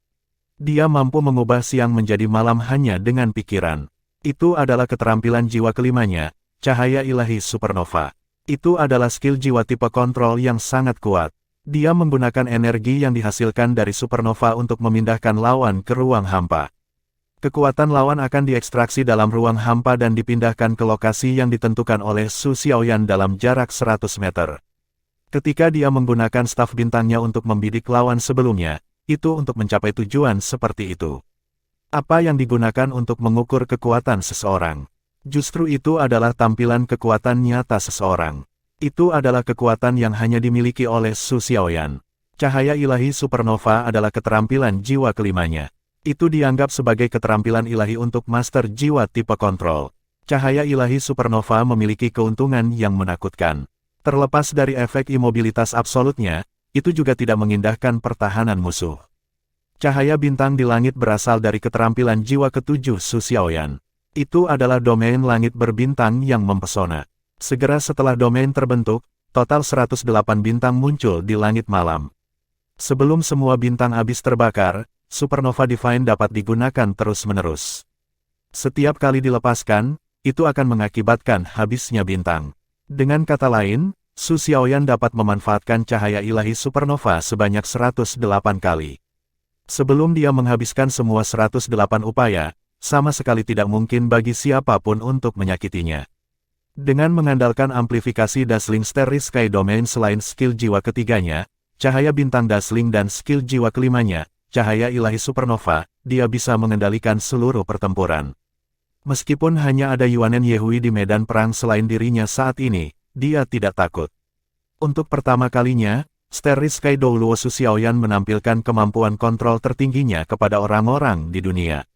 Dia mampu mengubah siang menjadi malam hanya dengan pikiran. Itu adalah keterampilan jiwa kelimanya, cahaya ilahi supernova. Itu adalah skill jiwa tipe kontrol yang sangat kuat. Dia menggunakan energi yang dihasilkan dari supernova untuk memindahkan lawan ke ruang hampa. Kekuatan lawan akan diekstraksi dalam ruang hampa dan dipindahkan ke lokasi yang ditentukan oleh Su Xiaoyan dalam jarak 100 meter. Ketika dia menggunakan staf bintangnya untuk membidik lawan sebelumnya, itu untuk mencapai tujuan seperti itu. Apa yang digunakan untuk mengukur kekuatan seseorang? Justru itu adalah tampilan kekuatan nyata seseorang. Itu adalah kekuatan yang hanya dimiliki oleh Su Xiaoyan. Cahaya ilahi supernova adalah keterampilan jiwa kelimanya. Itu dianggap sebagai keterampilan ilahi untuk master jiwa tipe kontrol. Cahaya ilahi supernova memiliki keuntungan yang menakutkan. Terlepas dari efek imobilitas absolutnya, itu juga tidak mengindahkan pertahanan musuh. Cahaya bintang di langit berasal dari keterampilan jiwa ketujuh Su Xiaoyan. Itu adalah domain langit berbintang yang mempesona. Segera setelah domain terbentuk, total 108 bintang muncul di langit malam. Sebelum semua bintang habis terbakar, Supernova Divine dapat digunakan terus-menerus. Setiap kali dilepaskan, itu akan mengakibatkan habisnya bintang. Dengan kata lain, Su Xiaoyan dapat memanfaatkan cahaya ilahi supernova sebanyak 108 kali. Sebelum dia menghabiskan semua 108 upaya, sama sekali tidak mungkin bagi siapapun untuk menyakitinya. Dengan mengandalkan amplifikasi Dazzling Starry Sky Domain selain skill jiwa ketiganya, cahaya bintang Dazzling dan skill jiwa kelimanya, cahaya ilahi supernova, dia bisa mengendalikan seluruh pertempuran. Meskipun hanya ada Yuanen Yehui di medan perang selain dirinya saat ini, dia tidak takut. Untuk pertama kalinya, Starry Sky Douluo Su Xiaoyan menampilkan kemampuan kontrol tertingginya kepada orang-orang di dunia.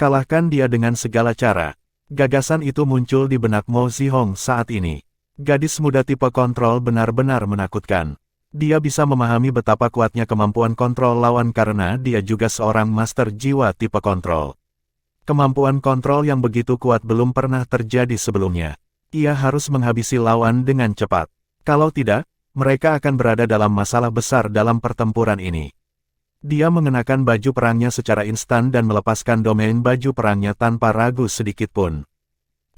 Kalahkan dia dengan segala cara. Gagasan itu muncul di benak Mo Zihong saat ini. Gadis muda tipe kontrol benar-benar menakutkan. Dia bisa memahami betapa kuatnya kemampuan kontrol lawan karena dia juga seorang master jiwa tipe kontrol. Kemampuan kontrol yang begitu kuat belum pernah terjadi sebelumnya. Ia harus menghabisi lawan dengan cepat. Kalau tidak, mereka akan berada dalam masalah besar dalam pertempuran ini. Dia mengenakan baju perangnya secara instan dan melepaskan domain baju perangnya tanpa ragu sedikitpun.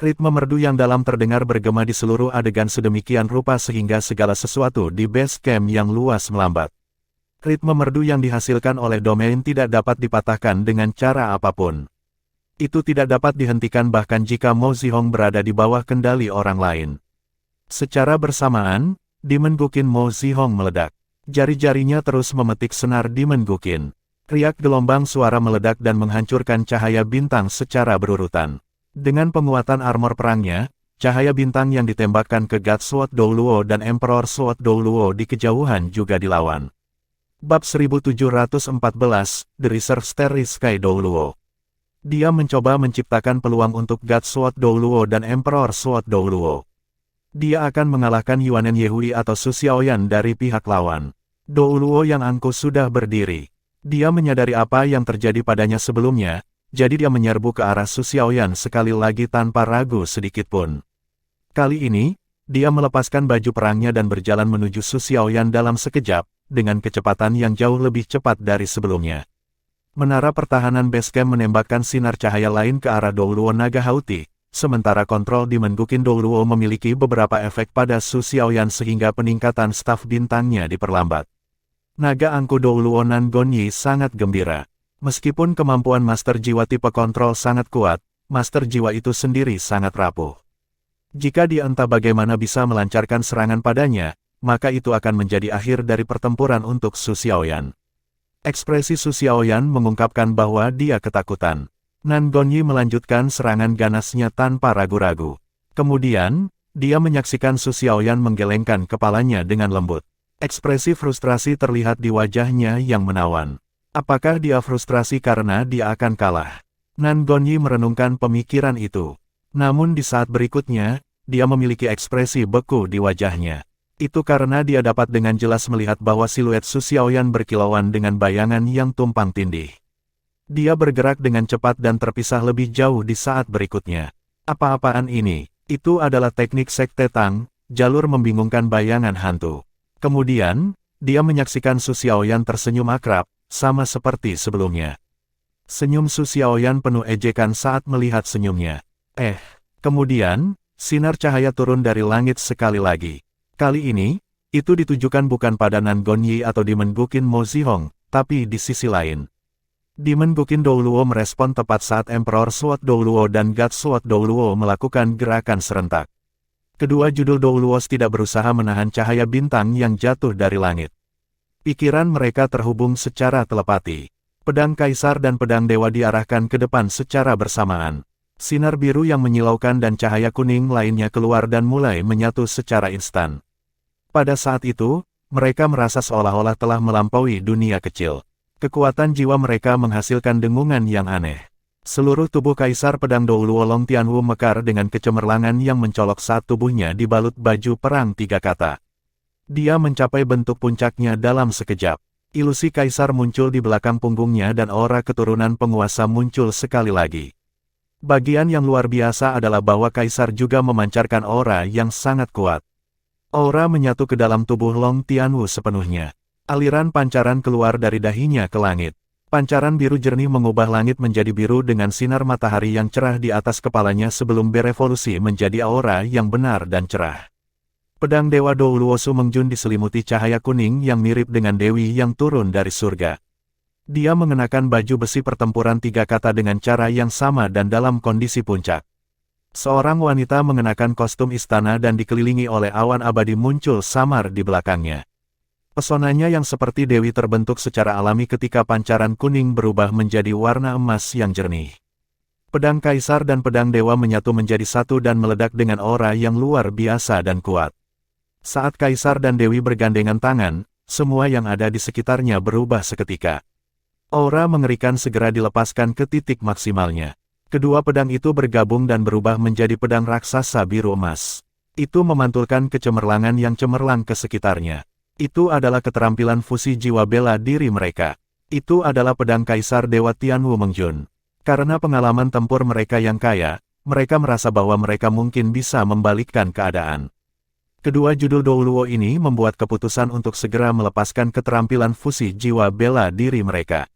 Ritme merdu yang dalam terdengar bergema di seluruh adegan sedemikian rupa sehingga segala sesuatu di base camp yang luas melambat. Ritme merdu yang dihasilkan oleh domain tidak dapat dipatahkan dengan cara apapun. Itu tidak dapat dihentikan bahkan jika Mo Zihong berada di bawah kendali orang lain. Secara bersamaan, Demon Guqin Mo Zihong meledak. Jari-jarinya terus memetik senar Demon Guqin. Riak gelombang suara meledak dan menghancurkan cahaya bintang secara berurutan. Dengan penguatan armor perangnya, cahaya bintang yang ditembakkan ke God Sword Douluo dan Emperor Sword Douluo di kejauhan juga dilawan. Bab 1714, The Reserve Starry Sky Douluo. Dia mencoba menciptakan peluang untuk God Sword Douluo dan Emperor Sword Douluo. Dia akan mengalahkan Yuanen Yehui atau Su Xiaoyan dari pihak lawan. Douluo yang angkuh sudah berdiri. Dia menyadari apa yang terjadi padanya sebelumnya, jadi dia menyerbu ke arah Su Xiaoyan sekali lagi tanpa ragu sedikitpun. Kali ini, dia melepaskan baju perangnya dan berjalan menuju Su Xiaoyan dalam sekejap, dengan kecepatan yang jauh lebih cepat dari sebelumnya. Menara pertahanan basecamp menembakkan sinar cahaya lain ke arah Douluo Naga Hauti, sementara kontrol Demon Guqin Douluo memiliki beberapa efek pada Su Xiaoyan sehingga peningkatan staf bintangnya diperlambat. Naga angku Douluo Nan Gonyi sangat gembira. Meskipun kemampuan Master Jiwa tipe kontrol sangat kuat, Master Jiwa itu sendiri sangat rapuh. Jika dia entah bagaimana bisa melancarkan serangan padanya, maka itu akan menjadi akhir dari pertempuran untuk Su Xiaoyan. Ekspresi Su Xiaoyan mengungkapkan bahwa dia ketakutan. Nan Gonyi melanjutkan serangan ganasnya tanpa ragu-ragu. Kemudian, dia menyaksikan Su Xiaoyan menggelengkan kepalanya dengan lembut. Ekspresi frustrasi terlihat di wajahnya yang menawan. Apakah dia frustrasi karena dia akan kalah? Nan Gonyi merenungkan pemikiran itu. Namun di saat berikutnya, dia memiliki ekspresi beku di wajahnya. Itu karena dia dapat dengan jelas melihat bahwa siluet Su Xiaoyan berkilauan dengan bayangan yang tumpang tindih. Dia bergerak dengan cepat dan terpisah lebih jauh di saat berikutnya. Apa-apaan ini? Itu adalah teknik Sekte Tang, jalur membingungkan bayangan hantu. Kemudian, dia menyaksikan Su Xiaoyan tersenyum akrab, sama seperti sebelumnya. Senyum Su Xiaoyan penuh ejekan saat melihat senyumnya. Kemudian, sinar cahaya turun dari langit sekali lagi. Kali ini, itu ditujukan bukan pada Nan Gonyi atau Demon Guqin Mo Zihong, tapi di sisi lain. Demon Guqin Douluo merespon tepat saat Emperor Sword Douluo dan God Sword Douluo melakukan gerakan serentak. Kedua judul Douluos tidak berusaha menahan cahaya bintang yang jatuh dari langit. Pikiran mereka terhubung secara telepati. Pedang Kaisar dan pedang Dewa diarahkan ke depan secara bersamaan. Sinar biru yang menyilaukan dan cahaya kuning lainnya keluar dan mulai menyatu secara instan. Pada saat itu, mereka merasa seolah-olah telah melampaui dunia kecil. Kekuatan jiwa mereka menghasilkan dengungan yang aneh. Seluruh tubuh Kaisar Pedang Douluo Long Tianwu mekar dengan kecemerlangan yang mencolok saat tubuhnya dibalut baju perang 3 kata. Dia mencapai bentuk puncaknya dalam sekejap. Ilusi Kaisar muncul di belakang punggungnya dan aura keturunan penguasa muncul sekali lagi. Bagian yang luar biasa adalah bahwa Kaisar juga memancarkan aura yang sangat kuat. Aura menyatu ke dalam tubuh Long Tianwu sepenuhnya. Aliran pancaran keluar dari dahinya ke langit. Pancaran biru jernih mengubah langit menjadi biru dengan sinar matahari yang cerah di atas kepalanya sebelum berevolusi menjadi aura yang benar dan cerah. Pedang Dewa Douluo Su Mengjun diselimuti cahaya kuning yang mirip dengan Dewi yang turun dari surga. Dia mengenakan baju besi pertempuran 3 kata dengan cara yang sama dan dalam kondisi puncak. Seorang wanita mengenakan kostum istana dan dikelilingi oleh awan abadi muncul samar di belakangnya. Pesonanya yang seperti Dewi terbentuk secara alami ketika pancaran kuning berubah menjadi warna emas yang jernih. Pedang Kaisar dan pedang Dewa menyatu menjadi satu dan meledak dengan aura yang luar biasa dan kuat. Saat Kaisar dan Dewi bergandengan tangan, semua yang ada di sekitarnya berubah seketika. Aura mengerikan segera dilepaskan ke titik maksimalnya. Kedua pedang itu bergabung dan berubah menjadi pedang raksasa biru emas. Itu memantulkan kecemerlangan yang cemerlang ke sekitarnya. Itu adalah keterampilan fusi jiwa bela diri mereka. Itu adalah pedang Kaisar Dewa Tianwu Mengjun. Karena pengalaman tempur mereka yang kaya, mereka merasa bahwa mereka mungkin bisa membalikkan keadaan. Kedua judul Douluo ini membuat keputusan untuk segera melepaskan keterampilan fusi jiwa bela diri mereka.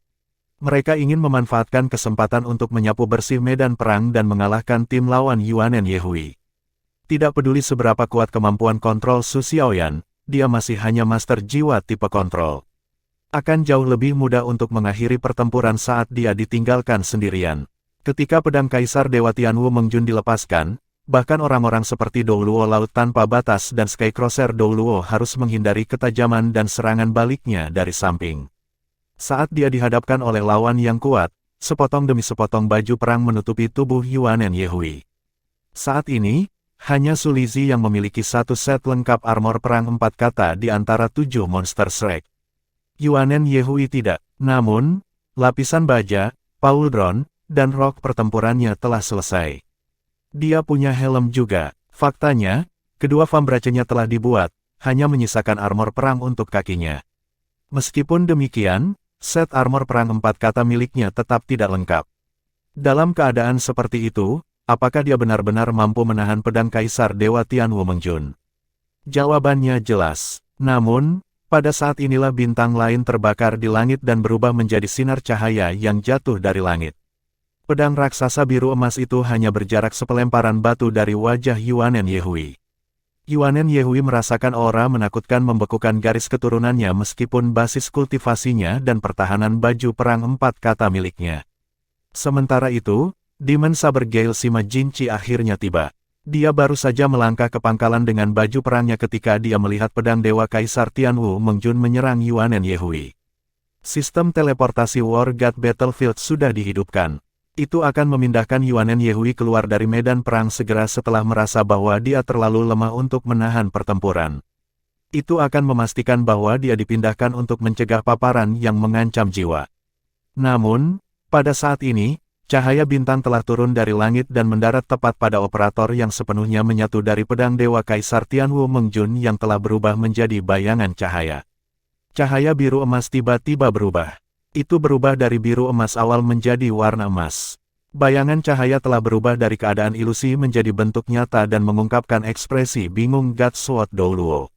Mereka ingin memanfaatkan kesempatan untuk menyapu bersih medan perang dan mengalahkan tim lawan Yuanen Yehui. Tidak peduli seberapa kuat kemampuan kontrol Su Xiaoyan, dia masih hanya master jiwa tipe kontrol. Akan jauh lebih mudah untuk mengakhiri pertempuran saat dia ditinggalkan sendirian. Ketika pedang Kaisar Dewa Tianwu Mengjun dilepaskan, bahkan orang-orang seperti Douluo Laut Tanpa Batas dan Skycrosser Douluo harus menghindari ketajaman dan serangan baliknya dari samping. Saat dia dihadapkan oleh lawan yang kuat, sepotong demi sepotong baju perang menutupi tubuh Yuanen Yehui. Saat ini, hanya Su Lizhi yang memiliki satu set lengkap armor perang 4 kata di antara 7 monster Shrek. Yuanen Yehui tidak. Namun, lapisan baja, pauldron, dan rok pertempurannya telah selesai. Dia punya helm juga. Faktanya, kedua fambracenya telah dibuat, hanya menyisakan armor perang untuk kakinya. Meskipun demikian, set armor perang 4 kata miliknya tetap tidak lengkap. Dalam keadaan seperti itu, apakah dia benar-benar mampu menahan pedang Kaisar Dewa Tianwu Mengjun? Jawabannya jelas. Namun, pada saat inilah bintang lain terbakar di langit dan berubah menjadi sinar cahaya yang jatuh dari langit. Pedang raksasa biru emas itu hanya berjarak sepelemparan batu dari wajah Yuanen Yehui. Yuanen Yehui merasakan aura menakutkan membekukan garis keturunannya meskipun basis kultivasinya dan pertahanan baju perang 4 kata miliknya. Sementara itu, Demon Saber Gale Sima Jinchi akhirnya tiba. Dia baru saja melangkah ke pangkalan dengan baju perangnya ketika dia melihat pedang Dewa Kaisar Tianwu Mengjun menyerang Yuanen Yehui. Sistem teleportasi War God Battlefield sudah dihidupkan. Itu akan memindahkan Yuanen Yehui keluar dari medan perang segera setelah merasa bahwa dia terlalu lemah untuk menahan pertempuran. Itu akan memastikan bahwa dia dipindahkan untuk mencegah paparan yang mengancam jiwa. Namun, pada saat ini, cahaya bintang telah turun dari langit dan mendarat tepat pada operator yang sepenuhnya menyatu dari pedang Dewa Kaisar Tianwu Mengjun yang telah berubah menjadi bayangan cahaya. Cahaya biru emas tiba-tiba berubah. Itu berubah dari biru emas awal menjadi warna emas. Bayangan cahaya telah berubah dari keadaan ilusi menjadi bentuk nyata dan mengungkapkan ekspresi bingung God Sword Douluo.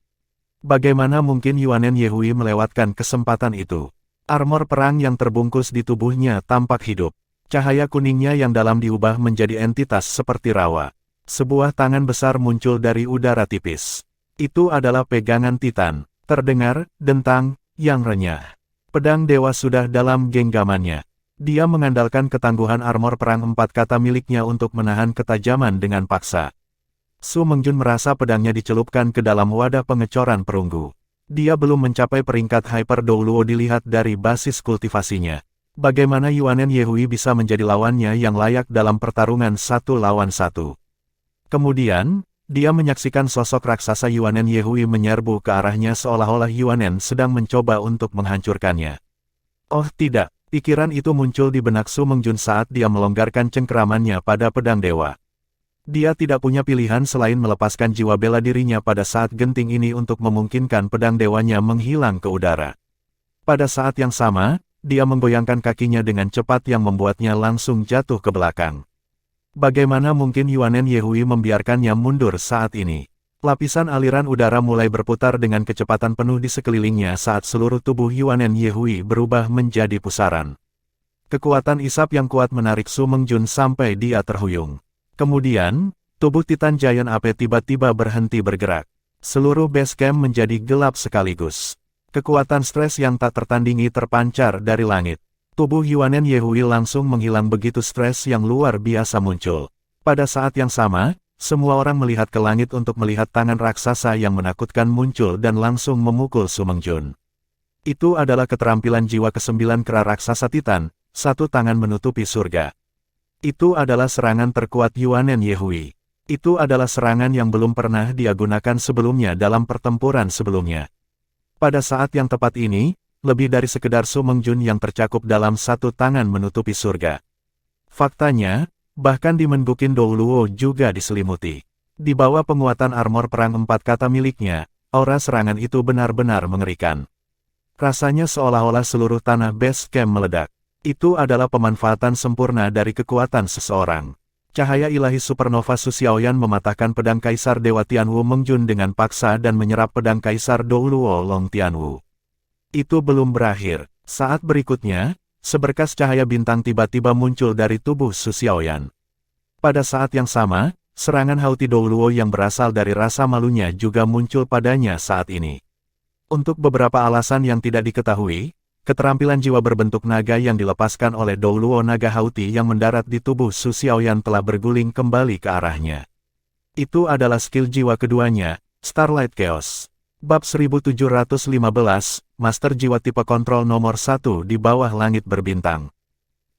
Bagaimana mungkin Yuanen Yehui melewatkan kesempatan itu? Armor perang yang terbungkus di tubuhnya tampak hidup. Cahaya kuningnya yang dalam diubah menjadi entitas seperti rawa. Sebuah tangan besar muncul dari udara tipis. Itu adalah pegangan Titan. Terdengar, dentang, yang renyah. Pedang dewa sudah dalam genggamannya. Dia mengandalkan ketangguhan armor perang 4 kata miliknya untuk menahan ketajaman dengan paksa. Su Mengjun merasa pedangnya dicelupkan ke dalam wadah pengecoran perunggu. Dia belum mencapai peringkat Hyper Douluo dilihat dari basis kultivasinya. Bagaimana Yuanen Yehui bisa menjadi lawannya yang layak dalam pertarungan 1 lawan 1. Kemudian, dia menyaksikan sosok raksasa Yuanen Yehui menyerbu ke arahnya seolah-olah Yuanen sedang mencoba untuk menghancurkannya. Oh tidak, pikiran itu muncul di benak Su Mengjun saat dia melonggarkan cengkeramannya pada pedang dewa. Dia tidak punya pilihan selain melepaskan jiwa bela dirinya pada saat genting ini untuk memungkinkan pedang dewanya menghilang ke udara. Pada saat yang sama, dia menggoyangkan kakinya dengan cepat yang membuatnya langsung jatuh ke belakang. Bagaimana mungkin Yuanen Yehui membiarkannya mundur saat ini? Lapisan aliran udara mulai berputar dengan kecepatan penuh di sekelilingnya saat seluruh tubuh Yuanen Yehui berubah menjadi pusaran. Kekuatan isap yang kuat menarik Su Mengjun sampai dia terhuyung. Kemudian, tubuh Titan Giant Ape tiba-tiba berhenti bergerak. Seluruh base camp menjadi gelap sekaligus. Kekuatan stres yang tak tertandingi terpancar dari langit. Tubuh Yuanen Yehui langsung menghilang begitu stres yang luar biasa muncul. Pada saat yang sama, semua orang melihat ke langit untuk melihat tangan raksasa yang menakutkan muncul dan langsung memukul Su Mengjun. Itu adalah keterampilan jiwa ke-9 kera raksasa Titan, satu tangan menutupi surga. Itu adalah serangan terkuat Yuanen Yehui. Itu adalah serangan yang belum pernah dia gunakan sebelumnya dalam pertempuran sebelumnya. Pada saat yang tepat ini, lebih dari sekedar Su Mengjun yang tercakup dalam satu tangan menutupi surga. Faktanya, bahkan Demon Bukin Douluo juga diselimuti. Di bawah penguatan armor perang 4 kata miliknya, aura serangan itu benar-benar mengerikan. Rasanya seolah-olah seluruh tanah base camp meledak. Itu adalah pemanfaatan sempurna dari kekuatan seseorang. Cahaya ilahi supernova Su Xiaoyan mematahkan pedang Kaisar Dewa Tianwu Mengjun dengan paksa dan menyerap pedang Kaisar Douluo Long Tianwu. Itu belum berakhir. Saat berikutnya, seberkas cahaya bintang tiba-tiba muncul dari tubuh Su Xiaoyan. Pada saat yang sama, serangan hauti Douluo yang berasal dari rasa malunya juga muncul padanya saat ini. Untuk beberapa alasan yang tidak diketahui, keterampilan jiwa berbentuk naga yang dilepaskan oleh Douluo naga hauti yang mendarat di tubuh Su Xiaoyan telah berguling kembali ke arahnya. Itu adalah skill jiwa keduanya, Starlight Chaos. Bab 1715, Master Jiwa Tipe Kontrol nomor 1 di bawah langit berbintang.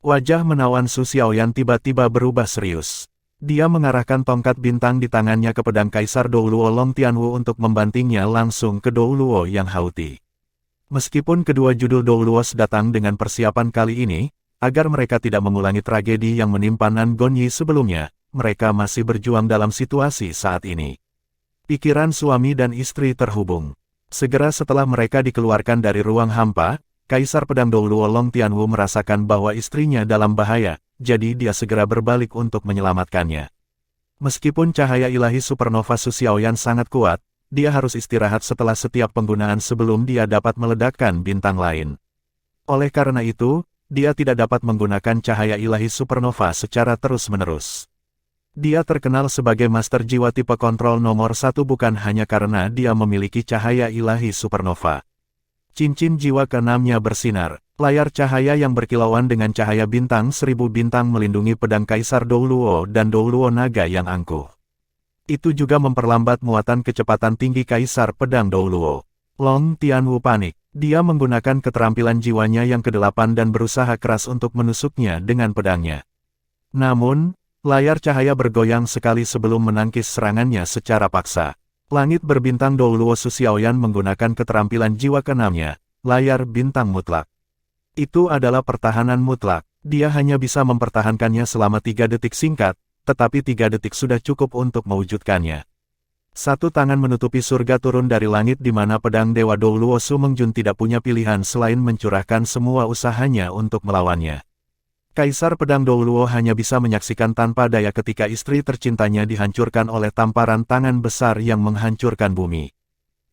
Wajah menawan Su Xiaoyan tiba-tiba berubah serius. Dia mengarahkan tongkat bintang di tangannya ke pedang Kaisar Douluo Long Tianwu untuk membantingnya langsung ke Douluo yang hauti. Meskipun kedua judul Douluos datang dengan persiapan kali ini, agar mereka tidak mengulangi tragedi yang menimpa Nan Gonyi sebelumnya, mereka masih berjuang dalam situasi saat ini. Pikiran suami dan istri terhubung. Segera setelah mereka dikeluarkan dari ruang hampa, Kaisar Pedang Douluo Long Tianwu merasakan bahwa istrinya dalam bahaya, jadi dia segera berbalik untuk menyelamatkannya. Meskipun cahaya ilahi supernova Su Xiaoyan sangat kuat, dia harus istirahat setelah setiap penggunaan sebelum dia dapat meledakkan bintang lain. Oleh karena itu, dia tidak dapat menggunakan cahaya ilahi supernova secara terus-menerus. Dia terkenal sebagai Master Jiwa Tipe Kontrol nomor 1 bukan hanya karena dia memiliki cahaya ilahi supernova. Cincin jiwa ke-6-nya bersinar, layar cahaya yang berkilauan dengan cahaya bintang 1000 bintang melindungi pedang Kaisar Douluo dan Douluo naga yang angkuh. Itu juga memperlambat muatan kecepatan tinggi Kaisar Pedang Douluo. Long Tianwu panik. Dia menggunakan keterampilan jiwanya yang ke-8 dan berusaha keras untuk menusuknya dengan pedangnya. Namun, layar cahaya bergoyang sekali sebelum menangkis serangannya secara paksa. Langit berbintang Douluo Su Xiaoyan menggunakan keterampilan jiwa ke-6-nya, layar bintang mutlak. Itu adalah pertahanan mutlak. Dia hanya bisa mempertahankannya selama 3 detik singkat, tetapi 3 detik sudah cukup untuk mewujudkannya. Satu tangan menutupi surga turun dari langit di mana pedang Dewa Douluo Su Mengjun tidak punya pilihan selain mencurahkan semua usahanya untuk melawannya. Kaisar Pedang Douluo hanya bisa menyaksikan tanpa daya ketika istri tercintanya dihancurkan oleh tamparan tangan besar yang menghancurkan bumi.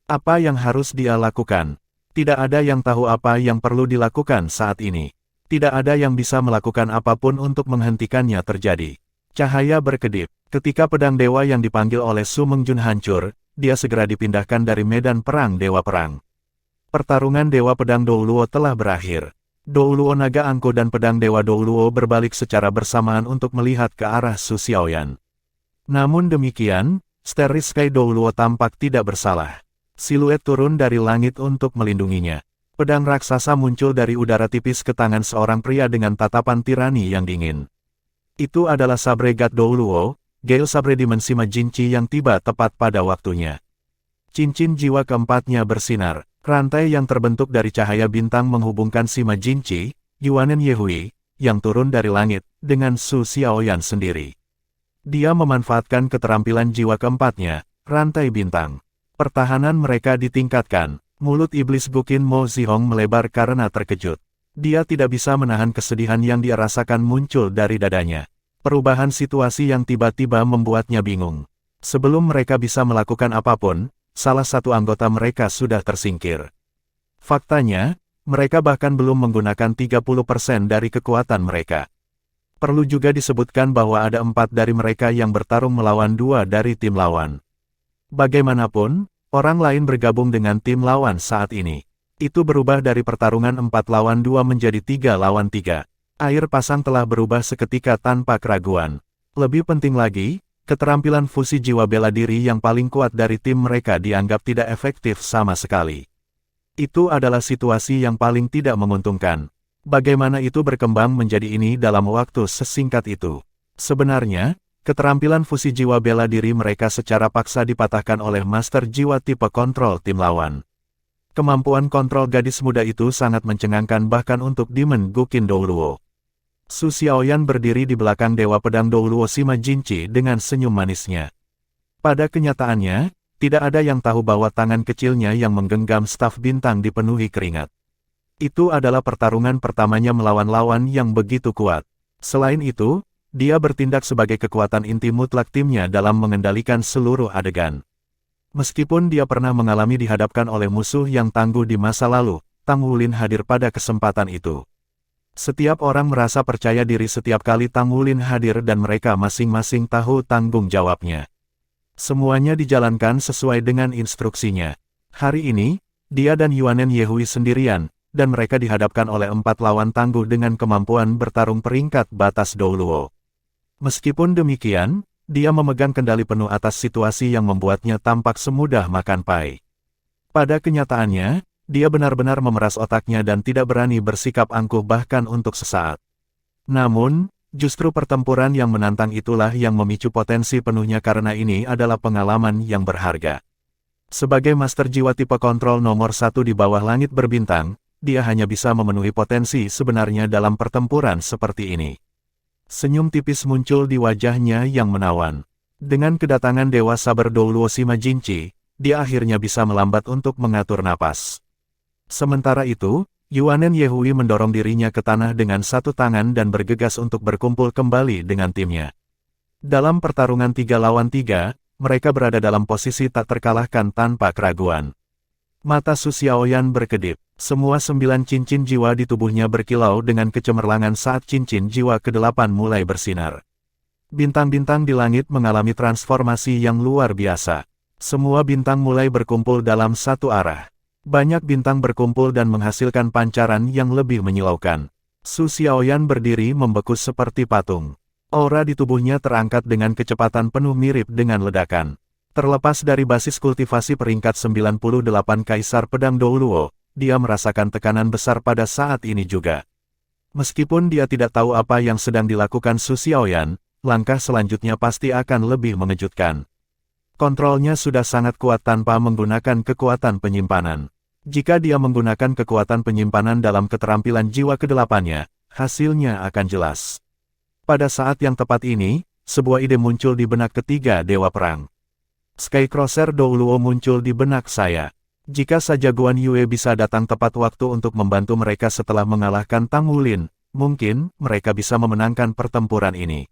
Apa yang harus dia lakukan? Tidak ada yang tahu apa yang perlu dilakukan saat ini. Tidak ada yang bisa melakukan apapun untuk menghentikannya terjadi. Cahaya berkedip. Ketika pedang dewa yang dipanggil oleh Su Mengjun hancur, dia segera dipindahkan dari medan perang Dewa Perang. Pertarungan Dewa Pedang Douluo telah berakhir. Douluo naga angkuh dan pedang Dewa Douluo berbalik secara bersamaan untuk melihat ke arah Su Xiaoyan. Namun demikian, Starry Sky Douluo tampak tidak bersalah. Siluet turun dari langit untuk melindunginya. Pedang raksasa muncul dari udara tipis ke tangan seorang pria dengan tatapan tirani yang dingin. Itu adalah Sabre God Douluo, Gale Sabre Dimensi Majinchi yang tiba tepat pada waktunya. Cincin jiwa keempatnya bersinar, rantai yang terbentuk dari cahaya bintang menghubungkan si Majinchi, Yuanen Yehui, yang turun dari langit, dengan Su Xiaoyan sendiri. Dia memanfaatkan keterampilan jiwa keempatnya, rantai bintang. Pertahanan mereka ditingkatkan, mulut iblis Bukin Mo Zihong melebar karena terkejut. Dia tidak bisa menahan kesedihan yang dia rasakan muncul dari dadanya. Perubahan situasi yang tiba-tiba membuatnya bingung. Sebelum mereka bisa melakukan apapun, salah satu anggota mereka sudah tersingkir. Faktanya, mereka bahkan belum menggunakan 30% dari kekuatan mereka. Perlu juga disebutkan bahwa ada 4 dari mereka yang bertarung melawan 2 dari tim lawan. Bagaimanapun, orang lain bergabung dengan tim lawan saat ini. Itu berubah dari pertarungan 4 lawan 2 menjadi 3 lawan 3. Air pasang telah berubah seketika tanpa keraguan. Lebih penting lagi, keterampilan fusi jiwa bela diri yang paling kuat dari tim mereka dianggap tidak efektif sama sekali. Itu adalah situasi yang paling tidak menguntungkan. Bagaimana itu berkembang menjadi ini dalam waktu sesingkat itu? Sebenarnya, keterampilan fusi jiwa bela diri mereka secara paksa dipatahkan oleh Master Jiwa Tipe Kontrol tim lawan. Kemampuan kontrol gadis muda itu sangat mencengangkan bahkan untuk Demon Gukin Douluo. Su Xiaoyan berdiri di belakang Dewa Pedang Douluo Sima Jinchi dengan senyum manisnya. Pada kenyataannya, tidak ada yang tahu bahwa tangan kecilnya yang menggenggam staf bintang dipenuhi keringat. Itu adalah pertarungan pertamanya melawan lawan yang begitu kuat. Selain itu, Dia bertindak sebagai kekuatan inti mutlak timnya dalam mengendalikan seluruh adegan. Meskipun dia pernah mengalami dihadapkan oleh musuh yang tangguh di masa lalu, Tang Wulin hadir pada kesempatan itu. Setiap orang merasa percaya diri setiap kali Tang Wulin hadir dan mereka masing-masing tahu tanggung jawabnya. Semuanya dijalankan sesuai dengan instruksinya. Hari ini, dia dan Yuanen Yehui sendirian, dan mereka dihadapkan oleh 4 lawan tangguh dengan kemampuan bertarung peringkat batas Douluo. Meskipun demikian, dia memegang kendali penuh atas situasi yang membuatnya tampak semudah makan pai. Pada kenyataannya, dia benar-benar memeras otaknya dan tidak berani bersikap angkuh bahkan untuk sesaat. Namun, justru pertempuran yang menantang itulah yang memicu potensi penuhnya karena ini adalah pengalaman yang berharga. Sebagai master jiwa tipe kontrol nomor 1 di bawah langit berbintang, dia hanya bisa memenuhi potensi sebenarnya dalam pertempuran seperti ini. Senyum tipis muncul di wajahnya yang menawan. Dengan kedatangan Dewa Saber Douluo Sima Jinchi, dia akhirnya bisa melambat untuk mengatur napas. Sementara itu, Yuanen Yehui mendorong dirinya ke tanah dengan satu tangan dan bergegas untuk berkumpul kembali dengan timnya. Dalam pertarungan 3 lawan 3, mereka berada dalam posisi tak terkalahkan tanpa keraguan. Mata Su Xiaoyan berkedip. Semua 9 cincin jiwa di tubuhnya berkilau dengan kecemerlangan saat cincin jiwa ke-8 mulai bersinar. Bintang-bintang di langit mengalami transformasi yang luar biasa. Semua bintang mulai berkumpul dalam satu arah. Banyak bintang berkumpul dan menghasilkan pancaran yang lebih menyilaukan. Su Xiaoyan berdiri membeku seperti patung. Aura di tubuhnya terangkat dengan kecepatan penuh mirip dengan ledakan. Terlepas dari basis kultivasi peringkat 98 Kaisar Pedang Douluo, dia merasakan tekanan besar pada saat ini juga. Meskipun dia tidak tahu apa yang sedang dilakukan Su Xiaoyan, langkah selanjutnya pasti akan lebih mengejutkan. Kontrolnya sudah sangat kuat tanpa menggunakan kekuatan penyimpanan. Jika dia menggunakan kekuatan penyimpanan dalam keterampilan jiwa ke-8-nya, hasilnya akan jelas. Pada saat yang tepat ini, sebuah ide muncul di benak ketiga Dewa Perang. Skycrosser Douluo muncul di benak saya. Jika saja Guan Yue bisa datang tepat waktu untuk membantu mereka setelah mengalahkan Tang Wulin, mungkin mereka bisa memenangkan pertempuran ini.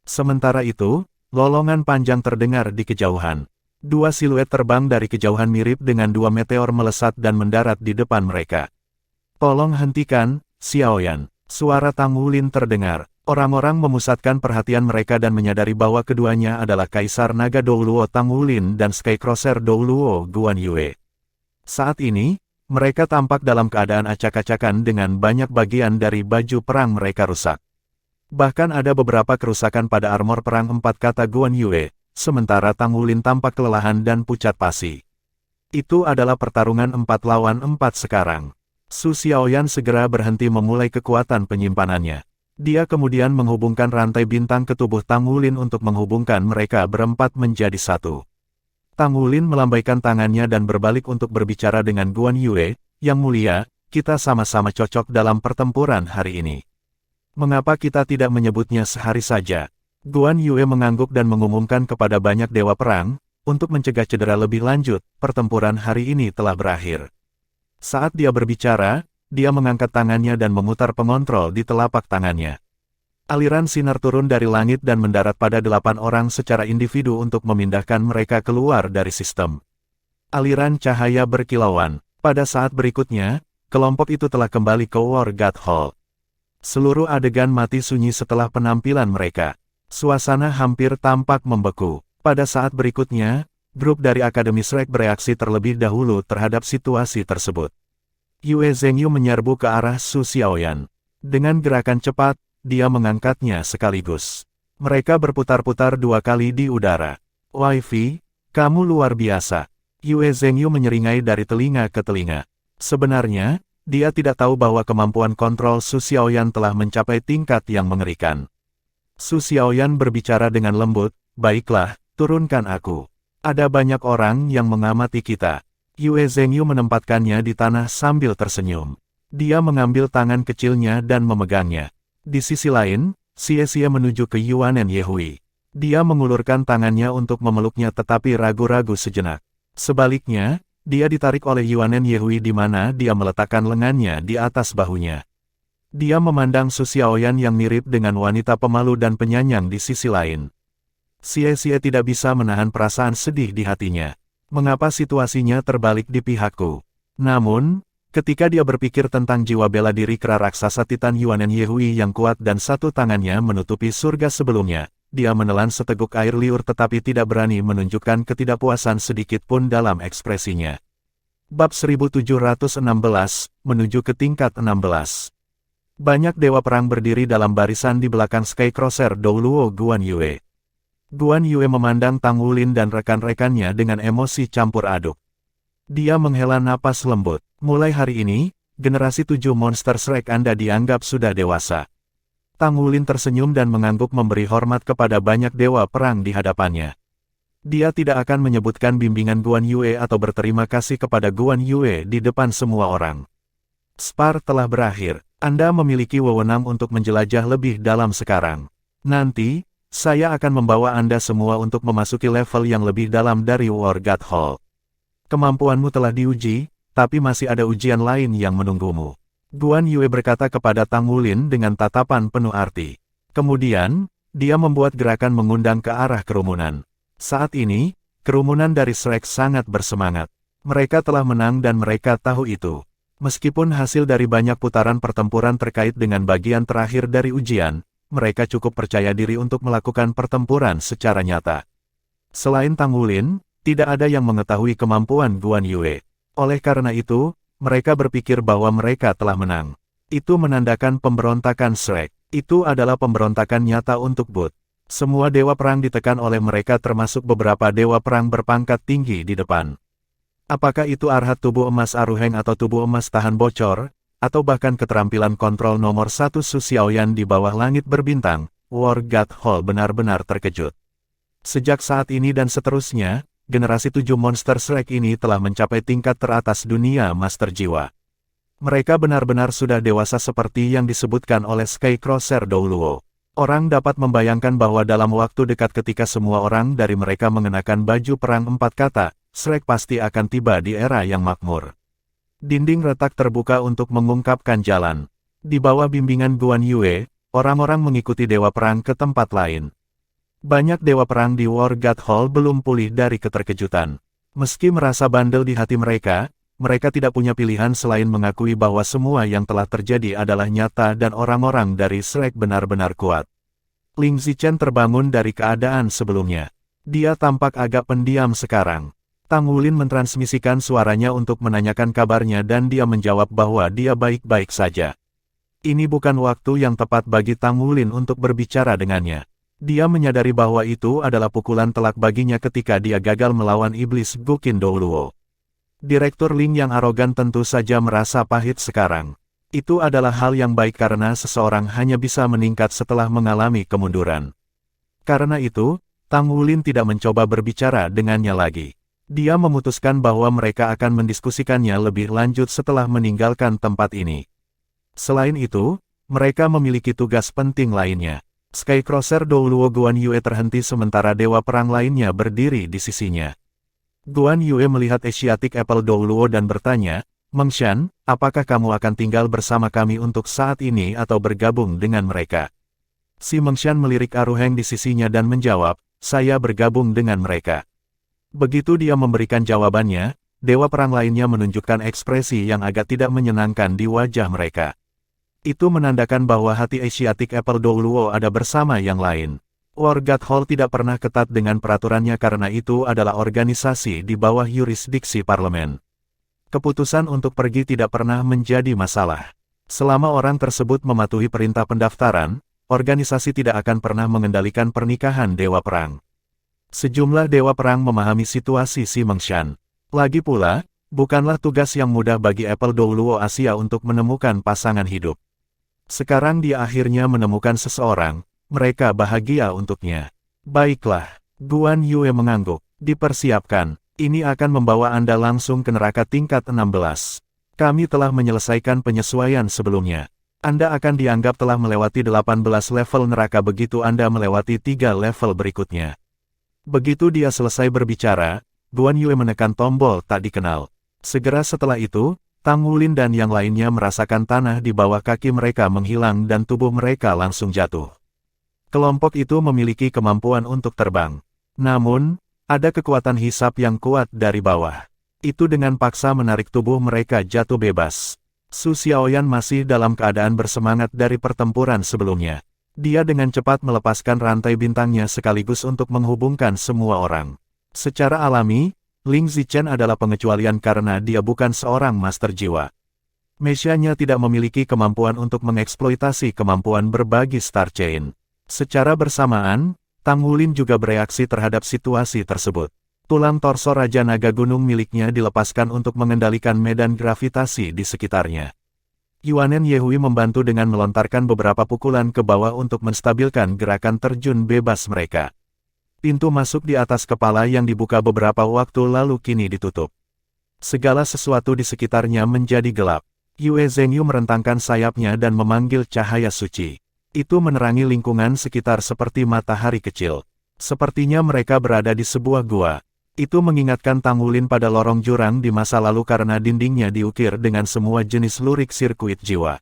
Sementara itu, lolongan panjang terdengar di kejauhan. 2 siluet terbang dari kejauhan mirip dengan 2 meteor melesat dan mendarat di depan mereka. "Tolong hentikan, Xiaoyan." Suara Tang Wulin terdengar. Orang-orang memusatkan perhatian mereka dan menyadari bahwa keduanya adalah Kaisar Naga Douluo Tang Wulin dan Skycrosser Douluo Guan Yue. Saat ini, mereka tampak dalam keadaan acak-acakan dengan banyak bagian dari baju perang mereka rusak. Bahkan ada beberapa kerusakan pada armor perang 4 kata Guan Yue, sementara Tang Wulin tampak kelelahan dan pucat pasi. Itu adalah pertarungan 4 lawan 4 sekarang. Su Xiaoyan segera berhenti memulai kekuatan penyimpanannya. Dia kemudian menghubungkan rantai bintang ke tubuh Tang Wulin untuk menghubungkan mereka berempat menjadi satu. Tang Wulin melambaikan tangannya dan berbalik untuk berbicara dengan Guan Yue, "Yang mulia, kita sama-sama cocok dalam pertempuran hari ini. Mengapa kita tidak menyebutnya sehari saja?" Guan Yue mengangguk dan mengumumkan kepada banyak dewa perang, untuk mencegah cedera lebih lanjut, pertempuran hari ini telah berakhir. Saat dia berbicara, dia mengangkat tangannya dan memutar pengontrol di telapak tangannya. Aliran sinar turun dari langit dan mendarat pada 8 orang secara individu untuk memindahkan mereka keluar dari sistem. Aliran cahaya berkilauan. Pada saat berikutnya, kelompok itu telah kembali ke War God Hall. Seluruh adegan mati sunyi setelah penampilan mereka. Suasana hampir tampak membeku. Pada saat berikutnya, grup dari Akademi Shrek bereaksi terlebih dahulu terhadap situasi tersebut. Yue Zhengyu menyerbu ke arah Su Xiaoyan. Dengan gerakan cepat, dia mengangkatnya sekaligus. Mereka berputar-putar 2 kali di udara. "Waifi, kamu luar biasa." Yue Zhengyu menyeringai dari telinga ke telinga. Sebenarnya, dia tidak tahu bahwa kemampuan kontrol Su Xiaoyan telah mencapai tingkat yang mengerikan. Su Xiaoyan berbicara dengan lembut, "Baiklah, turunkan aku. Ada banyak orang yang mengamati kita." Yue Zhengyu menempatkannya di tanah sambil tersenyum. Dia mengambil tangan kecilnya dan memegangnya. Di sisi lain, Xie menuju ke Yuanen Yehui. Dia mengulurkan tangannya untuk memeluknya tetapi ragu-ragu sejenak. Sebaliknya, dia ditarik oleh Yuanen Yehui di mana dia meletakkan lengannya di atas bahunya. Dia memandang Su Xiaoyan yang mirip dengan wanita pemalu dan penyayang di sisi lain. Xie tidak bisa menahan perasaan sedih di hatinya. Mengapa situasinya terbalik di pihakku? Namun, ketika dia berpikir tentang jiwa bela diri kera raksasa Titan Yuanen Yehui yang kuat dan satu tangannya menutupi surga sebelumnya, dia menelan seteguk air liur tetapi tidak berani menunjukkan ketidakpuasan sedikit pun dalam ekspresinya. Bab 1716, menuju ke tingkat 16. Banyak dewa perang berdiri dalam barisan di belakang Skycrosser Douluo Guan Yue. Guan Yue memandang Tang Wulin dan rekan-rekannya dengan emosi campur aduk. Dia menghela napas lembut. Mulai hari ini, generasi 7 monster Shrek Anda dianggap sudah dewasa. Tang Wulin tersenyum dan mengangguk memberi hormat kepada banyak dewa perang di hadapannya. Dia tidak akan menyebutkan bimbingan Guan Yue atau berterima kasih kepada Guan Yue di depan semua orang. Spar telah berakhir. Anda memiliki wewenang untuk menjelajah lebih dalam sekarang. Nanti, saya akan membawa Anda semua untuk memasuki level yang lebih dalam dari War God Hall. Kemampuanmu telah diuji, tapi masih ada ujian lain yang menunggumu. Guan Yue berkata kepada Tang Wulin dengan tatapan penuh arti. Kemudian, dia membuat gerakan mengundang ke arah kerumunan. Saat ini, kerumunan dari Shrek sangat bersemangat. Mereka telah menang dan mereka tahu itu. Meskipun hasil dari banyak putaran pertempuran terkait dengan bagian terakhir dari ujian, mereka cukup percaya diri untuk melakukan pertempuran secara nyata. Selain Tang Wulin, tidak ada yang mengetahui kemampuan Guan Yue. Oleh karena itu, mereka berpikir bahwa mereka telah menang. Itu menandakan pemberontakan Shrek. Itu adalah pemberontakan nyata untuk Bud. Semua dewa perang ditekan oleh mereka termasuk beberapa dewa perang berpangkat tinggi di depan. Apakah itu arhat tubuh emas Aruheng atau tubuh emas tahan bocor, atau bahkan keterampilan kontrol nomor 1 Su Xiaoyan di bawah langit berbintang, War God Hall benar-benar terkejut. Sejak saat ini dan seterusnya, generasi 7 monster Shrek ini telah mencapai tingkat teratas dunia master jiwa. Mereka benar-benar sudah dewasa seperti yang disebutkan oleh Skycrosser Douluo. Orang dapat membayangkan bahwa dalam waktu dekat ketika semua orang dari mereka mengenakan baju perang 4 kata, Shrek pasti akan tiba di era yang makmur. Dinding retak terbuka untuk mengungkapkan jalan. Di bawah bimbingan Guan Yue, orang-orang mengikuti dewa perang ke tempat lain. Banyak dewa perang di War God Hall belum pulih dari keterkejutan. Meski merasa bandel di hati mereka, mereka tidak punya pilihan selain mengakui bahwa semua yang telah terjadi adalah nyata dan orang-orang dari Shrek benar-benar kuat. Ling Zichen terbangun dari keadaan sebelumnya. Dia tampak agak pendiam sekarang. Tang Wulin mentransmisikan suaranya untuk menanyakan kabarnya dan dia menjawab bahwa dia baik-baik saja. Ini bukan waktu yang tepat bagi Tang Wulin untuk berbicara dengannya. Dia menyadari bahwa itu adalah pukulan telak baginya ketika dia gagal melawan iblis Guqin Douluo. Direktur Ling yang arogan tentu saja merasa pahit sekarang. Itu adalah hal yang baik karena seseorang hanya bisa meningkat setelah mengalami kemunduran. Karena itu, Tang Wulin tidak mencoba berbicara dengannya lagi. Dia memutuskan bahwa mereka akan mendiskusikannya lebih lanjut setelah meninggalkan tempat ini. Selain itu, mereka memiliki tugas penting lainnya. Skycrosser Douluo Guan Yue terhenti sementara dewa perang lainnya berdiri di sisinya. Guan Yue melihat Asiatic Apple Douluo dan bertanya, "Mengshan, apakah kamu akan tinggal bersama kami untuk saat ini atau bergabung dengan mereka?" Si Mengshan melirik Aruheng di sisinya dan menjawab, "Saya bergabung dengan mereka." Begitu dia memberikan jawabannya, dewa perang lainnya menunjukkan ekspresi yang agak tidak menyenangkan di wajah mereka. Itu menandakan bahwa hati Asiatic Apple Douluo ada bersama yang lain. War God Hall tidak pernah ketat dengan peraturannya karena itu adalah organisasi di bawah yurisdiksi parlemen. Keputusan untuk pergi tidak pernah menjadi masalah. Selama orang tersebut mematuhi perintah pendaftaran, organisasi tidak akan pernah mengendalikan pernikahan dewa perang. Sejumlah dewa perang memahami situasi si Mengshan. Lagi pula, bukanlah tugas yang mudah bagi Apple Douluo Asia untuk menemukan pasangan hidup. Sekarang dia akhirnya menemukan seseorang, mereka bahagia untuknya. Baiklah, Guan Yue mengangguk. Dipersiapkan, ini akan membawa Anda langsung ke neraka tingkat 16. Kami telah menyelesaikan penyesuaian sebelumnya. Anda akan dianggap telah melewati 18 level neraka begitu Anda melewati 3 level berikutnya. Begitu dia selesai berbicara, Guan Yue menekan tombol tak dikenal. Segera setelah itu, Tang Wulin dan yang lainnya merasakan tanah di bawah kaki mereka menghilang dan tubuh mereka langsung jatuh. Kelompok itu memiliki kemampuan untuk terbang. Namun, ada kekuatan hisap yang kuat dari bawah. Itu dengan paksa menarik tubuh mereka jatuh bebas. Su Xiaoyan masih dalam keadaan bersemangat dari pertempuran sebelumnya. Dia dengan cepat melepaskan rantai bintangnya sekaligus untuk menghubungkan semua orang. Secara alami, Ling Zichen adalah pengecualian karena dia bukan seorang master jiwa. Messianya tidak memiliki kemampuan untuk mengeksploitasi kemampuan berbagi Star Chain. Secara bersamaan, Tang Wulin juga bereaksi terhadap situasi tersebut. Tulang torso Raja Naga Gunung miliknya dilepaskan untuk mengendalikan medan gravitasi di sekitarnya. Yuanen Yehui membantu dengan melontarkan beberapa pukulan ke bawah untuk menstabilkan gerakan terjun bebas mereka. Pintu masuk di atas kepala yang dibuka beberapa waktu lalu kini ditutup. Segala sesuatu di sekitarnya menjadi gelap. Yue Zhengyu merentangkan sayapnya dan memanggil cahaya suci. Itu menerangi lingkungan sekitar seperti matahari kecil. Sepertinya mereka berada di sebuah gua. Itu mengingatkan Tang Wulin pada lorong jurang di masa lalu karena dindingnya diukir dengan semua jenis lurik sirkuit jiwa.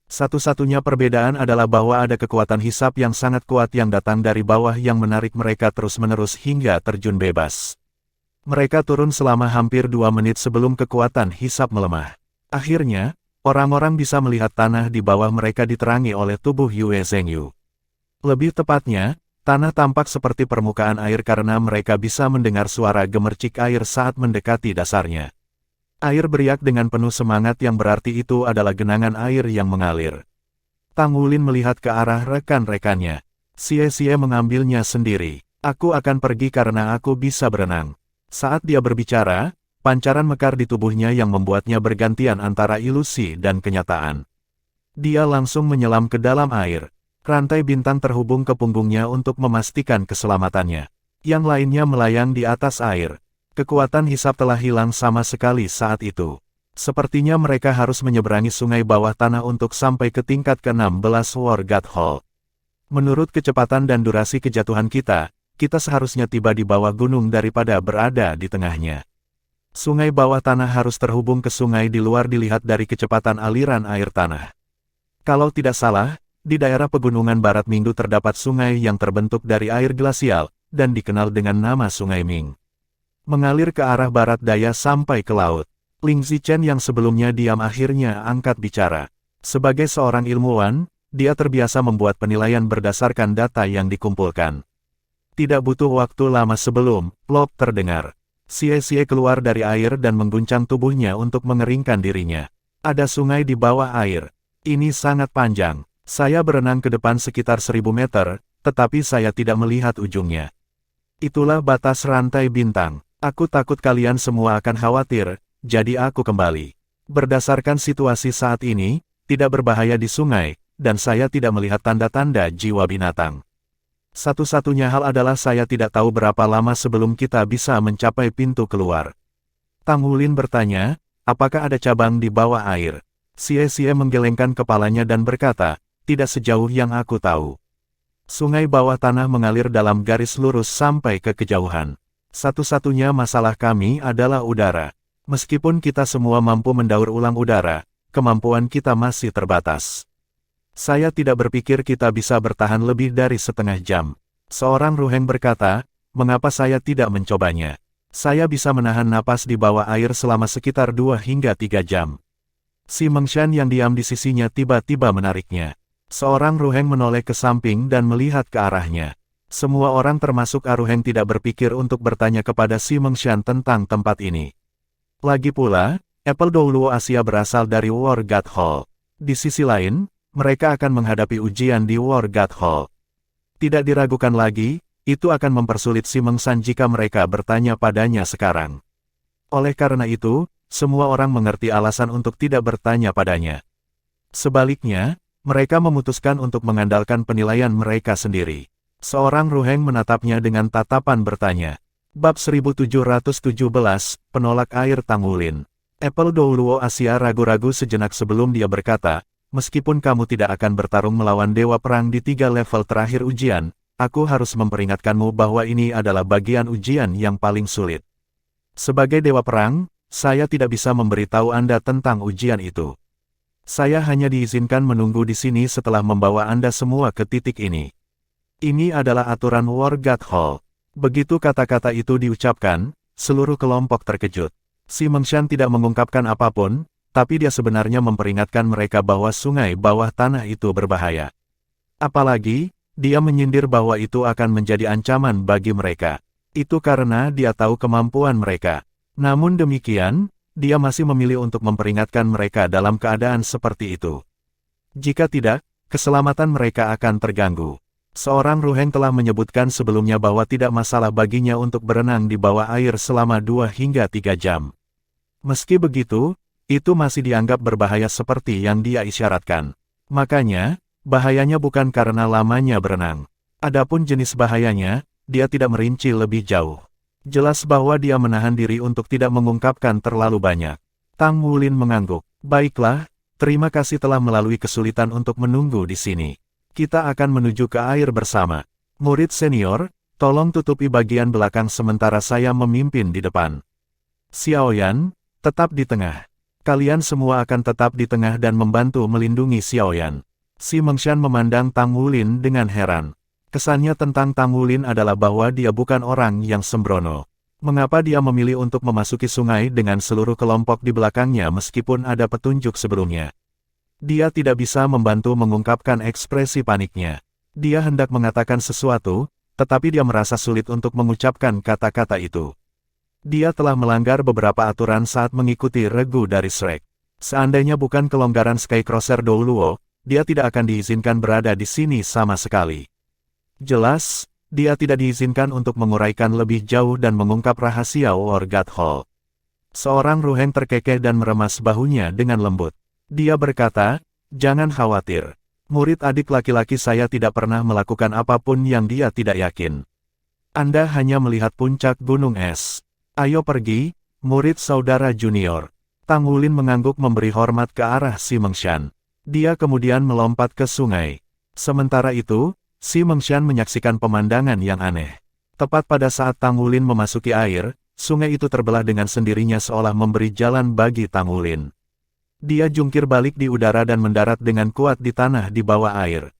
Satu-satunya perbedaan adalah bahwa ada kekuatan hisap yang sangat kuat yang datang dari bawah yang menarik mereka terus-menerus hingga terjun bebas. Mereka turun selama hampir 2 menit sebelum kekuatan hisap melemah. Akhirnya, orang-orang bisa melihat tanah di bawah mereka diterangi oleh tubuh Yue Zhengyu. Lebih tepatnya, tanah tampak seperti permukaan air karena mereka bisa mendengar suara gemercik air saat mendekati dasarnya. Air beriak dengan penuh semangat yang berarti itu adalah genangan air yang mengalir. Tang Wulin melihat ke arah rekan-rekannya. Xie mengambilnya sendiri. Aku akan pergi karena aku bisa berenang. Saat dia berbicara, pancaran mekar di tubuhnya yang membuatnya bergantian antara ilusi dan kenyataan. Dia langsung menyelam ke dalam air. Rantai bintang terhubung ke punggungnya untuk memastikan keselamatannya. Yang lainnya melayang di atas air. Kekuatan hisap telah hilang sama sekali saat itu. Sepertinya mereka harus menyeberangi sungai bawah tanah untuk sampai ke tingkat ke-16 War God Hall. Menurut kecepatan dan durasi kejatuhan kita seharusnya tiba di bawah gunung daripada berada di tengahnya. Sungai bawah tanah harus terhubung ke sungai di luar dilihat dari kecepatan aliran air tanah. Kalau tidak salah, di daerah pegunungan Barat Minggu terdapat sungai yang terbentuk dari air glasial, dan dikenal dengan nama Sungai Ming. Mengalir ke arah barat daya sampai ke laut. Ling Zichen yang sebelumnya diam akhirnya angkat bicara. Sebagai seorang ilmuwan, dia terbiasa membuat penilaian berdasarkan data yang dikumpulkan. Tidak butuh waktu lama sebelum plop terdengar. Xie keluar dari air dan mengguncang tubuhnya untuk mengeringkan dirinya. Ada sungai di bawah air. Ini sangat panjang. Saya berenang ke depan sekitar 1000 meter, tetapi saya tidak melihat ujungnya. Itulah batas rantai bintang. Aku takut kalian semua akan khawatir, jadi aku kembali. Berdasarkan situasi saat ini, tidak berbahaya di sungai, dan saya tidak melihat tanda-tanda jiwa binatang. Satu-satunya hal adalah saya tidak tahu berapa lama sebelum kita bisa mencapai pintu keluar. Tang Wulin bertanya, apakah ada cabang di bawah air? Xie menggelengkan kepalanya dan berkata, tidak sejauh yang aku tahu. Sungai bawah tanah mengalir dalam garis lurus sampai ke kejauhan. Satu-satunya masalah kami adalah udara. Meskipun kita semua mampu mendaur ulang udara, kemampuan kita masih terbatas. Saya tidak berpikir kita bisa bertahan lebih dari setengah jam. Seorang Ruheng berkata, mengapa saya tidak mencobanya? Saya bisa menahan napas di bawah air selama sekitar 2 hingga 3 jam. Si Mengshan yang diam di sisinya tiba-tiba menariknya. Seorang Ruheng menoleh ke samping dan melihat ke arahnya. Semua orang termasuk Aruheng tidak berpikir untuk bertanya kepada si Mengshan tentang tempat ini. Lagi pula, Apple Douluo Asia berasal dari War God Hall. Di sisi lain, mereka akan menghadapi ujian di War God Hall. Tidak diragukan lagi, itu akan mempersulit si Mengshan jika mereka bertanya padanya sekarang. Oleh karena itu, semua orang mengerti alasan untuk tidak bertanya padanya. Sebaliknya, mereka memutuskan untuk mengandalkan penilaian mereka sendiri. Seorang Ruheng menatapnya dengan tatapan bertanya. Bab 1717, Penolak Air Tang Wulin. Apple Douluo Asia ragu-ragu sejenak sebelum dia berkata, meskipun kamu tidak akan bertarung melawan Dewa Perang di 3 level terakhir ujian, aku harus memperingatkanmu bahwa ini adalah bagian ujian yang paling sulit. Sebagai Dewa Perang, saya tidak bisa memberitahu Anda tentang ujian itu. Saya hanya diizinkan menunggu di sini setelah membawa Anda semua ke titik ini. Ini adalah aturan War God Hall. Begitu kata-kata itu diucapkan, seluruh kelompok terkejut. Si Mengshan tidak mengungkapkan apapun, tapi dia sebenarnya memperingatkan mereka bahwa sungai bawah tanah itu berbahaya. Apalagi, dia menyindir bahwa itu akan menjadi ancaman bagi mereka. Itu karena dia tahu kemampuan mereka. Namun demikian, dia masih memilih untuk memperingatkan mereka dalam keadaan seperti itu. Jika tidak, keselamatan mereka akan terganggu. Seorang Ruheng telah menyebutkan sebelumnya bahwa tidak masalah baginya untuk berenang di bawah air selama 2 hingga 3 jam. Meski begitu, itu masih dianggap berbahaya seperti yang dia isyaratkan. Makanya, bahayanya bukan karena lamanya berenang. Adapun jenis bahayanya, dia tidak merinci lebih jauh. Jelas bahwa dia menahan diri untuk tidak mengungkapkan terlalu banyak. Tang Wulin mengangguk. Baiklah, terima kasih telah melalui kesulitan untuk menunggu di sini. Kita akan menuju ke air bersama. Murid senior, tolong tutupi bagian belakang sementara saya memimpin di depan. Xiaoyan, tetap di tengah. Kalian semua akan tetap di tengah dan membantu melindungi Xiaoyan. Si Mengshan memandang Tang Wulin dengan heran. Kesannya tentang Tang Wulin adalah bahwa dia bukan orang yang sembrono. Mengapa dia memilih untuk memasuki sungai dengan seluruh kelompok di belakangnya meskipun ada petunjuk sebelumnya? Dia tidak bisa membantu mengungkapkan ekspresi paniknya. Dia hendak mengatakan sesuatu, tetapi dia merasa sulit untuk mengucapkan kata-kata itu. Dia telah melanggar beberapa aturan saat mengikuti regu dari Shrek. Seandainya bukan kelonggaran Skycrosser Douluo, dia tidak akan diizinkan berada di sini sama sekali. Jelas, dia tidak diizinkan untuk menguraikan lebih jauh dan mengungkap rahasia War God Hall. Seorang Ruheng terkekeh dan meremas bahunya dengan lembut. Dia berkata, jangan khawatir. Murid adik laki-laki saya tidak pernah melakukan apapun yang dia tidak yakin. Anda hanya melihat puncak gunung es. Ayo pergi, murid saudara junior. Tang Wulin mengangguk memberi hormat ke arah Si Mengshan. Dia kemudian melompat ke sungai. Sementara itu, Si Mengshan menyaksikan pemandangan yang aneh. Tepat pada saat Tang Wulin memasuki air, sungai itu terbelah dengan sendirinya seolah memberi jalan bagi Tang Wulin. Dia jungkir balik di udara dan mendarat dengan kuat di tanah di bawah air.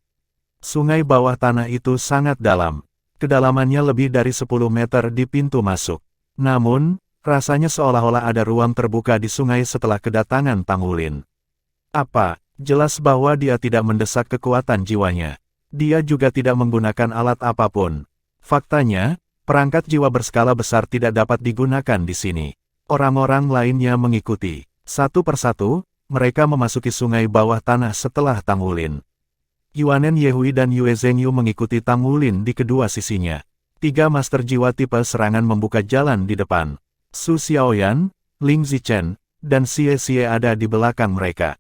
Sungai bawah tanah itu sangat dalam. Kedalamannya lebih dari 10 meter di pintu masuk. Namun, rasanya seolah-olah ada ruang terbuka di sungai setelah kedatangan Tang Wulin. Apa? Jelas bahwa dia tidak mendesak kekuatan jiwanya. Dia juga tidak menggunakan alat apapun. Faktanya, perangkat jiwa berskala besar tidak dapat digunakan di sini. Orang-orang lainnya mengikuti. Satu persatu, mereka memasuki sungai bawah tanah setelah Tang Wulin. Yuanen Yehui dan Yue Zhengyu mengikuti Tang Wulin di kedua sisinya. 3 master jiwa tipe serangan membuka jalan di depan. Su Xiaoyan, Ling Zichen, dan Xie Xie ada di belakang mereka.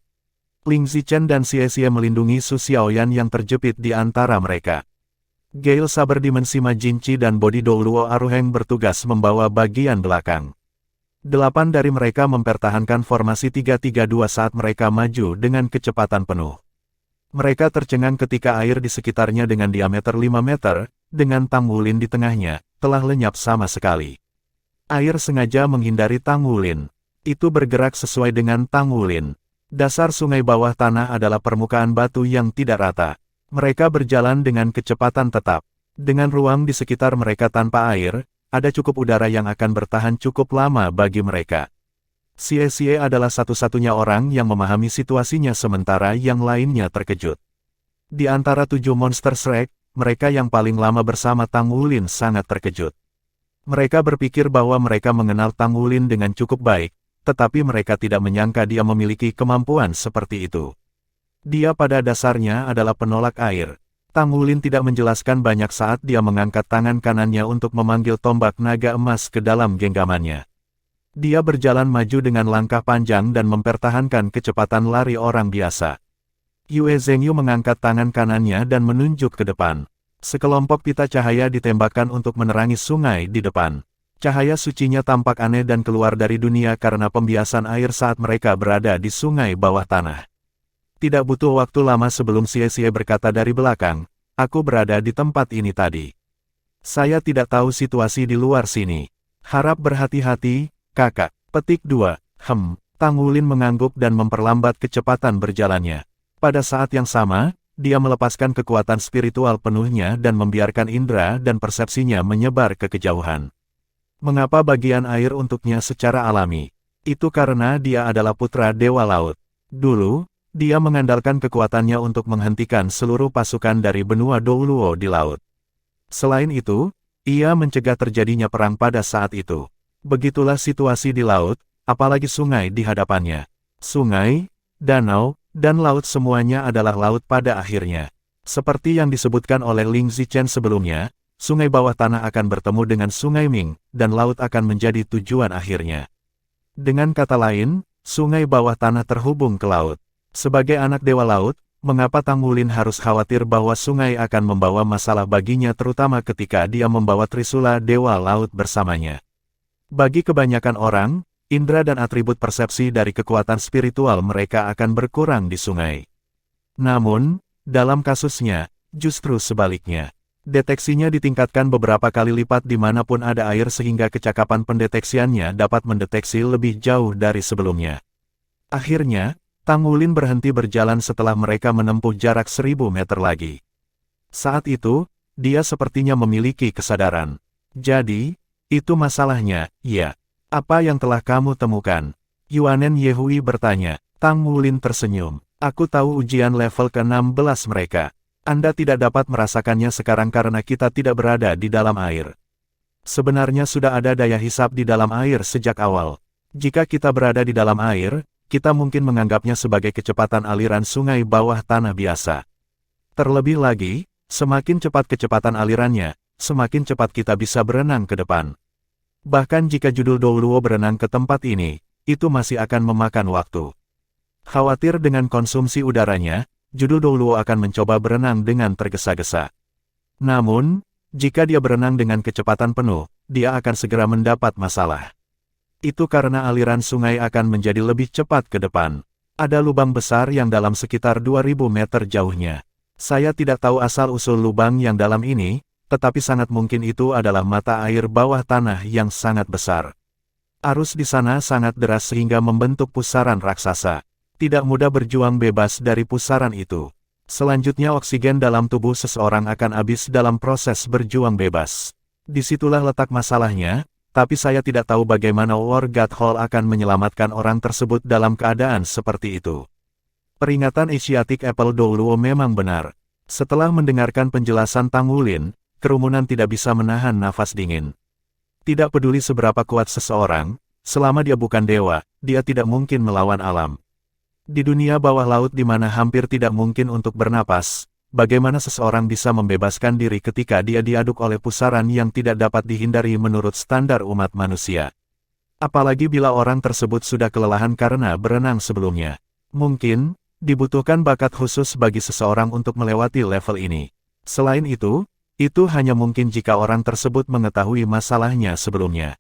Ling Zichen dan Xie Xie melindungi Su Xiaoyan yang terjepit di antara mereka. Gale Saber Dimensi Majinchi dan Bodi Douluo Aruheng bertugas membawa bagian belakang. 8 dari mereka mempertahankan formasi 3-3-2 saat mereka maju dengan kecepatan penuh. Mereka tercengang ketika air di sekitarnya dengan diameter 5 meter, dengan Tang Wulin di tengahnya, telah lenyap sama sekali. Air sengaja menghindari Tang Wulin. Itu bergerak sesuai dengan Tang Wulin. Dasar sungai bawah tanah adalah permukaan batu yang tidak rata. Mereka berjalan dengan kecepatan tetap. Dengan ruang di sekitar mereka tanpa air, ada cukup udara yang akan bertahan cukup lama bagi mereka. Xie Xie adalah satu-satunya orang yang memahami situasinya sementara yang lainnya terkejut. Di antara 7 monster Shrek, mereka yang paling lama bersama Tang Wulin sangat terkejut. Mereka berpikir bahwa mereka mengenal Tang Wulin dengan cukup baik, tetapi mereka tidak menyangka dia memiliki kemampuan seperti itu. Dia pada dasarnya adalah penolak air. Tang Wulin tidak menjelaskan banyak saat dia mengangkat tangan kanannya untuk memanggil tombak naga emas ke dalam genggamannya. Dia berjalan maju dengan langkah panjang dan mempertahankan kecepatan lari orang biasa. Yue Zhengyu mengangkat tangan kanannya dan menunjuk ke depan. Sekelompok pita cahaya ditembakkan untuk menerangi sungai di depan. Cahaya sucinya tampak aneh dan keluar dari dunia karena pembiasan air saat mereka berada di sungai bawah tanah. Tidak butuh waktu lama sebelum Xie Xie berkata dari belakang, aku berada di tempat ini tadi. Saya tidak tahu situasi di luar sini. Harap berhati-hati, kakak. Petik 2. Tang Wulin mengangguk dan memperlambat kecepatan berjalannya. Pada saat yang sama, dia melepaskan kekuatan spiritual penuhnya dan membiarkan indera dan persepsinya menyebar ke kejauhan. Mengapa bagian air untuknya secara alami? Itu karena dia adalah putra Dewa Laut. Dulu, dia mengandalkan kekuatannya untuk menghentikan seluruh pasukan dari benua Douluo di laut. Selain itu, ia mencegah terjadinya perang pada saat itu. Begitulah situasi di laut, apalagi sungai di hadapannya. Sungai, danau, dan laut semuanya adalah laut pada akhirnya. Seperti yang disebutkan oleh Ling Zichen sebelumnya, sungai bawah tanah akan bertemu dengan sungai Ming, dan laut akan menjadi tujuan akhirnya. Dengan kata lain, sungai bawah tanah terhubung ke laut. Sebagai anak Dewa Laut, mengapa Tang Wulin harus khawatir bahwa sungai akan membawa masalah baginya terutama ketika dia membawa Trisula Dewa Laut bersamanya? Bagi kebanyakan orang, indera dan atribut persepsi dari kekuatan spiritual mereka akan berkurang di sungai. Namun, dalam kasusnya, justru sebaliknya. Deteksinya ditingkatkan beberapa kali lipat dimanapun ada air sehingga kecakapan pendeteksiannya dapat mendeteksi lebih jauh dari sebelumnya. Akhirnya, Tang Wulin berhenti berjalan setelah mereka menempuh jarak 1000 meter lagi. Saat itu, dia sepertinya memiliki kesadaran. Jadi, itu masalahnya, ya. Apa yang telah kamu temukan? Yuanen Yehui bertanya. Tang Wulin tersenyum. Aku tahu ujian level ke-16 mereka. Anda tidak dapat merasakannya sekarang karena kita tidak berada di dalam air. Sebenarnya sudah ada daya hisap di dalam air sejak awal. Jika kita berada di dalam air, kita mungkin menganggapnya sebagai kecepatan aliran sungai bawah tanah biasa. Terlebih lagi, semakin cepat kecepatan alirannya, semakin cepat kita bisa berenang ke depan. Bahkan jika judul Douluo berenang ke tempat ini, itu masih akan memakan waktu. Khawatir dengan konsumsi udaranya, judul Douluo akan mencoba berenang dengan tergesa-gesa. Namun, jika dia berenang dengan kecepatan penuh, dia akan segera mendapat masalah. Itu karena aliran sungai akan menjadi lebih cepat ke depan. Ada lubang besar yang dalam sekitar 2000 meter jauhnya. Saya tidak tahu asal-usul lubang yang dalam ini, tetapi sangat mungkin itu adalah mata air bawah tanah yang sangat besar. Arus di sana sangat deras sehingga membentuk pusaran raksasa. Tidak mudah berjuang bebas dari pusaran itu. Selanjutnya oksigen dalam tubuh seseorang akan habis dalam proses berjuang bebas. Disitulah letak masalahnya, tapi saya tidak tahu bagaimana War God Hall akan menyelamatkan orang tersebut dalam keadaan seperti itu. Peringatan Asiatic Apple Douluo memang benar. Setelah mendengarkan penjelasan Tang Wulin, kerumunan tidak bisa menahan nafas dingin. Tidak peduli seberapa kuat seseorang, selama dia bukan dewa, dia tidak mungkin melawan alam. Di dunia bawah laut di mana hampir tidak mungkin untuk bernapas, bagaimana seseorang bisa membebaskan diri ketika dia diaduk oleh pusaran yang tidak dapat dihindari menurut standar umat manusia? Apalagi bila orang tersebut sudah kelelahan karena berenang sebelumnya. Mungkin, dibutuhkan bakat khusus bagi seseorang untuk melewati level ini. Selain itu hanya mungkin jika orang tersebut mengetahui masalahnya sebelumnya.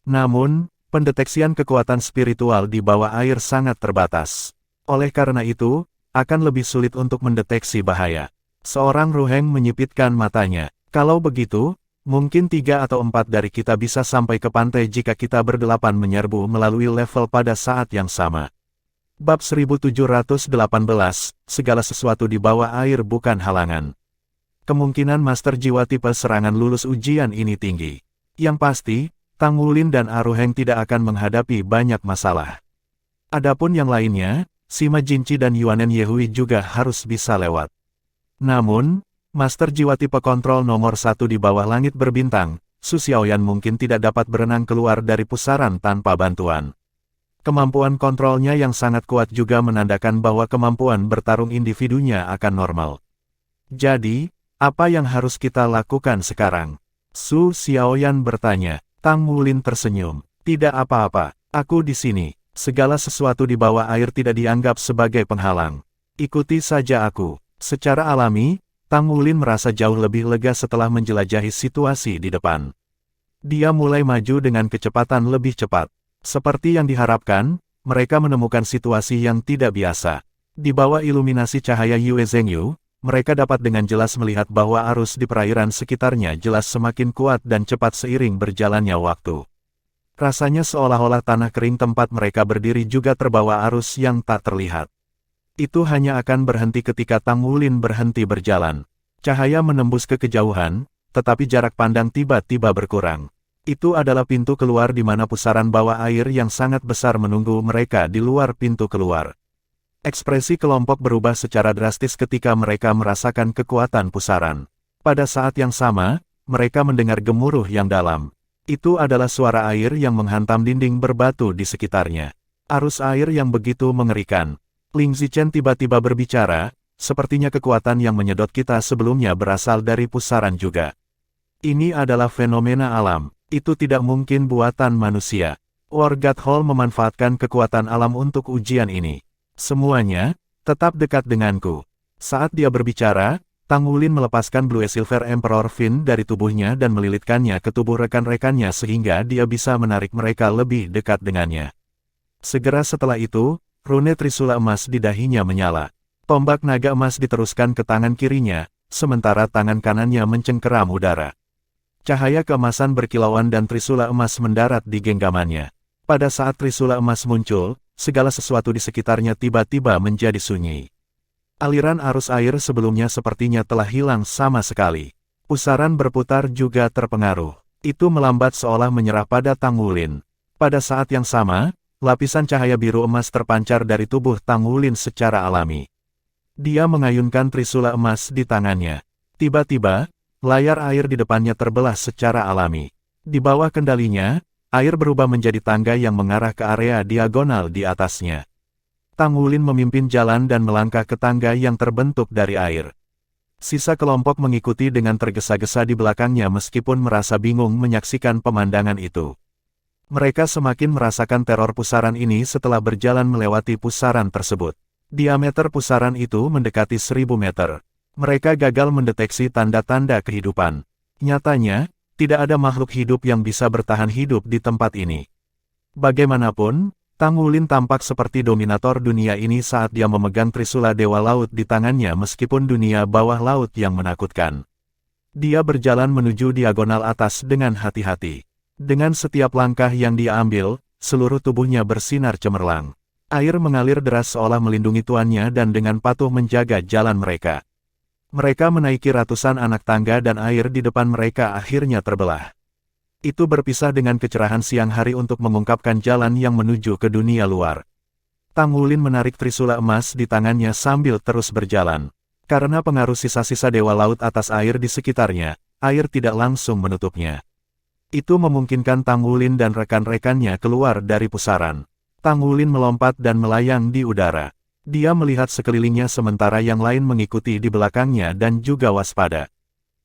Namun, pendeteksian kekuatan spiritual di bawah air sangat terbatas. Oleh karena itu, akan lebih sulit untuk mendeteksi bahaya. Seorang Ruheng menyipitkan matanya. Kalau begitu, mungkin 3 atau 4 dari kita bisa sampai ke pantai jika kita berdelapan menyerbu melalui level pada saat yang sama. Bab 1718, segala sesuatu di bawah air bukan halangan. Kemungkinan Master Jiwa tipe serangan lulus ujian ini tinggi. Yang pasti, Tang Wulin dan Aruheng tidak akan menghadapi banyak masalah. Adapun yang lainnya, Sima Jinci dan Yuanen Yehui juga harus bisa lewat. Namun, Master Jiwa tipe kontrol nomor 1 di bawah langit berbintang, Su Xiaoyan mungkin tidak dapat berenang keluar dari pusaran tanpa bantuan. Kemampuan kontrolnya yang sangat kuat juga menandakan bahwa kemampuan bertarung individunya akan normal. Jadi, apa yang harus kita lakukan sekarang? Su Xiaoyan bertanya. Tang Wulin tersenyum. Tidak apa-apa, aku di sini. Segala sesuatu di bawah air tidak dianggap sebagai penghalang. Ikuti saja aku. Secara alami, Tang Wulin merasa jauh lebih lega setelah menjelajahi situasi di depan. Dia mulai maju dengan kecepatan lebih cepat. Seperti yang diharapkan, mereka menemukan situasi yang tidak biasa. Di bawah iluminasi cahaya Yue Zhengyu, mereka dapat dengan jelas melihat bahwa arus di perairan sekitarnya jelas semakin kuat dan cepat seiring berjalannya waktu. Rasanya seolah-olah tanah kering tempat mereka berdiri juga terbawa arus yang tak terlihat. Itu hanya akan berhenti ketika Tang Wulin berhenti berjalan. Cahaya menembus ke kejauhan, tetapi jarak pandang tiba-tiba berkurang. Itu adalah pintu keluar di mana pusaran bawah air yang sangat besar menunggu mereka di luar pintu keluar. Ekspresi kelompok berubah secara drastis ketika mereka merasakan kekuatan pusaran. Pada saat yang sama, mereka mendengar gemuruh yang dalam. Itu adalah suara air yang menghantam dinding berbatu di sekitarnya. Arus air yang begitu mengerikan. Ling Zichen tiba-tiba berbicara, sepertinya kekuatan yang menyedot kita sebelumnya berasal dari pusaran juga. Ini adalah fenomena alam, itu tidak mungkin buatan manusia. Wargat Hall memanfaatkan kekuatan alam untuk ujian ini. Semuanya, tetap dekat denganku. Saat dia berbicara, Tang Wulin melepaskan Blue Silver Emperor Fin dari tubuhnya dan melilitkannya ke tubuh rekan-rekannya sehingga dia bisa menarik mereka lebih dekat dengannya. Segera setelah itu, rune Trisula emas di dahinya menyala. Tombak naga emas diteruskan ke tangan kirinya, sementara tangan kanannya mencengkeram udara. Cahaya keemasan berkilauan dan Trisula emas mendarat di genggamannya. Pada saat Trisula emas muncul, segala sesuatu di sekitarnya tiba-tiba menjadi sunyi. Aliran arus air sebelumnya sepertinya telah hilang sama sekali. Pusaran berputar juga terpengaruh. Itu melambat seolah menyerah pada Tang Wulin. Pada saat yang sama, lapisan cahaya biru emas terpancar dari tubuh Tang Wulin secara alami. Dia mengayunkan trisula emas di tangannya. Tiba-tiba, layar air di depannya terbelah secara alami. Di bawah kendalinya, air berubah menjadi tangga yang mengarah ke area diagonal di atasnya. Tang Wulin memimpin jalan dan melangkah ke tangga yang terbentuk dari air. Sisa kelompok mengikuti dengan tergesa-gesa di belakangnya meskipun merasa bingung menyaksikan pemandangan itu. Mereka semakin merasakan teror pusaran ini setelah berjalan melewati pusaran tersebut. Diameter pusaran itu mendekati 1000 meter. Mereka gagal mendeteksi tanda-tanda kehidupan. Nyatanya, tidak ada makhluk hidup yang bisa bertahan hidup di tempat ini. Bagaimanapun, Tang Wulin tampak seperti dominator dunia ini saat dia memegang trisula Dewa Laut di tangannya meskipun dunia bawah laut yang menakutkan. Dia berjalan menuju diagonal atas dengan hati-hati. Dengan setiap langkah yang dia ambil, seluruh tubuhnya bersinar cemerlang. Air mengalir deras seolah melindungi tuannya dan dengan patuh menjaga jalan mereka. Mereka menaiki ratusan anak tangga dan air di depan mereka akhirnya terbelah. Itu berpisah dengan kecerahan siang hari untuk mengungkapkan jalan yang menuju ke dunia luar. Tang Wulin menarik trisula emas di tangannya sambil terus berjalan. Karena pengaruh sisa-sisa dewa laut atas air di sekitarnya, air tidak langsung menutupnya. Itu memungkinkan Tang Wulin dan rekan-rekannya keluar dari pusaran. Tang Wulin melompat dan melayang di udara. Dia melihat sekelilingnya sementara yang lain mengikuti di belakangnya dan juga waspada.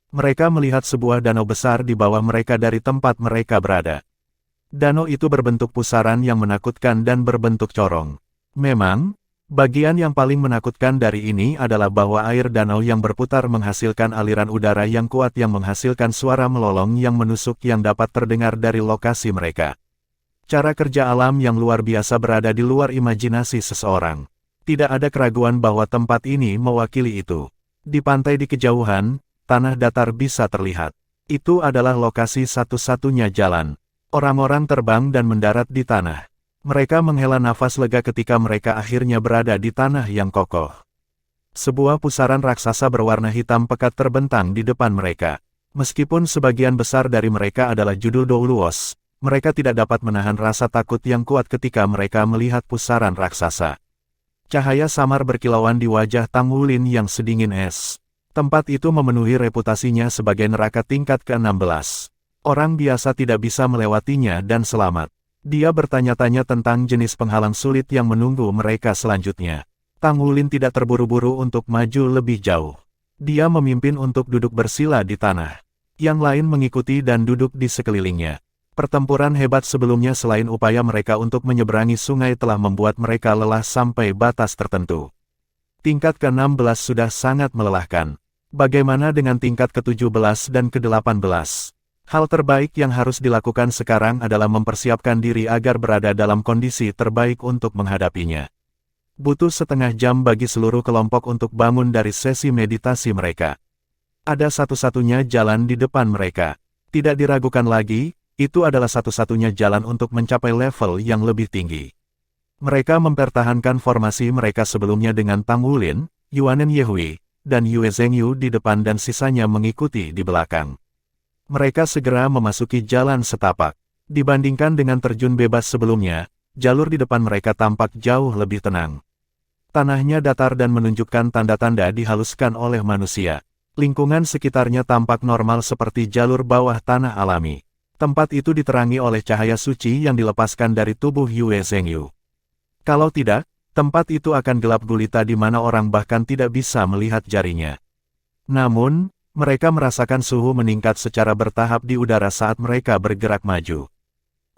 Mereka melihat sebuah danau besar di bawah mereka dari tempat mereka berada. Danau itu berbentuk pusaran yang menakutkan dan berbentuk corong. Memang, bagian yang paling menakutkan dari ini adalah bahwa air danau yang berputar menghasilkan aliran udara yang kuat yang menghasilkan suara melolong yang menusuk yang dapat terdengar dari lokasi mereka. Cara kerja alam yang luar biasa berada di luar imajinasi seseorang. Tidak ada keraguan bahwa tempat ini mewakili itu. Di pantai di kejauhan, tanah datar bisa terlihat. Itu adalah lokasi satu-satunya jalan. Orang-orang terbang dan mendarat di tanah. Mereka menghela nafas lega ketika mereka akhirnya berada di tanah yang kokoh. Sebuah pusaran raksasa berwarna hitam pekat terbentang di depan mereka. Meskipun sebagian besar dari mereka adalah judul Douluos, mereka tidak dapat menahan rasa takut yang kuat ketika mereka melihat pusaran raksasa. Cahaya samar berkilauan di wajah Tang Wulin yang sedingin es. Tempat itu memenuhi reputasinya sebagai neraka tingkat ke-16. Orang biasa tidak bisa melewatinya dan selamat. Dia bertanya-tanya tentang jenis penghalang sulit yang menunggu mereka selanjutnya. Tang Wulin tidak terburu-buru untuk maju lebih jauh. Dia memimpin untuk duduk bersila di tanah. Yang lain mengikuti dan duduk di sekelilingnya. Pertempuran hebat sebelumnya selain upaya mereka untuk menyeberangi sungai telah membuat mereka lelah sampai batas tertentu. Tingkat ke-16 sudah sangat melelahkan. Bagaimana dengan tingkat ke-17 dan ke-18? Hal terbaik yang harus dilakukan sekarang adalah mempersiapkan diri agar berada dalam kondisi terbaik untuk menghadapinya. Butuh setengah jam bagi seluruh kelompok untuk bangun dari sesi meditasi mereka. Ada satu-satunya jalan di depan mereka. Tidak diragukan lagi, itu adalah satu-satunya jalan untuk mencapai level yang lebih tinggi. Mereka mempertahankan formasi mereka sebelumnya dengan Tang Wulin, Yuanen Yehui, dan Yue Zhengyu di depan dan sisanya mengikuti di belakang. Mereka segera memasuki jalan setapak. Dibandingkan dengan terjun bebas sebelumnya, jalur di depan mereka tampak jauh lebih tenang. Tanahnya datar dan menunjukkan tanda-tanda dihaluskan oleh manusia. Lingkungan sekitarnya tampak normal seperti jalur bawah tanah alami. Tempat itu diterangi oleh cahaya suci yang dilepaskan dari tubuh Yue Zhengyu. Kalau tidak, tempat itu akan gelap gulita di mana orang bahkan tidak bisa melihat jarinya. Namun, mereka merasakan suhu meningkat secara bertahap di udara saat mereka bergerak maju.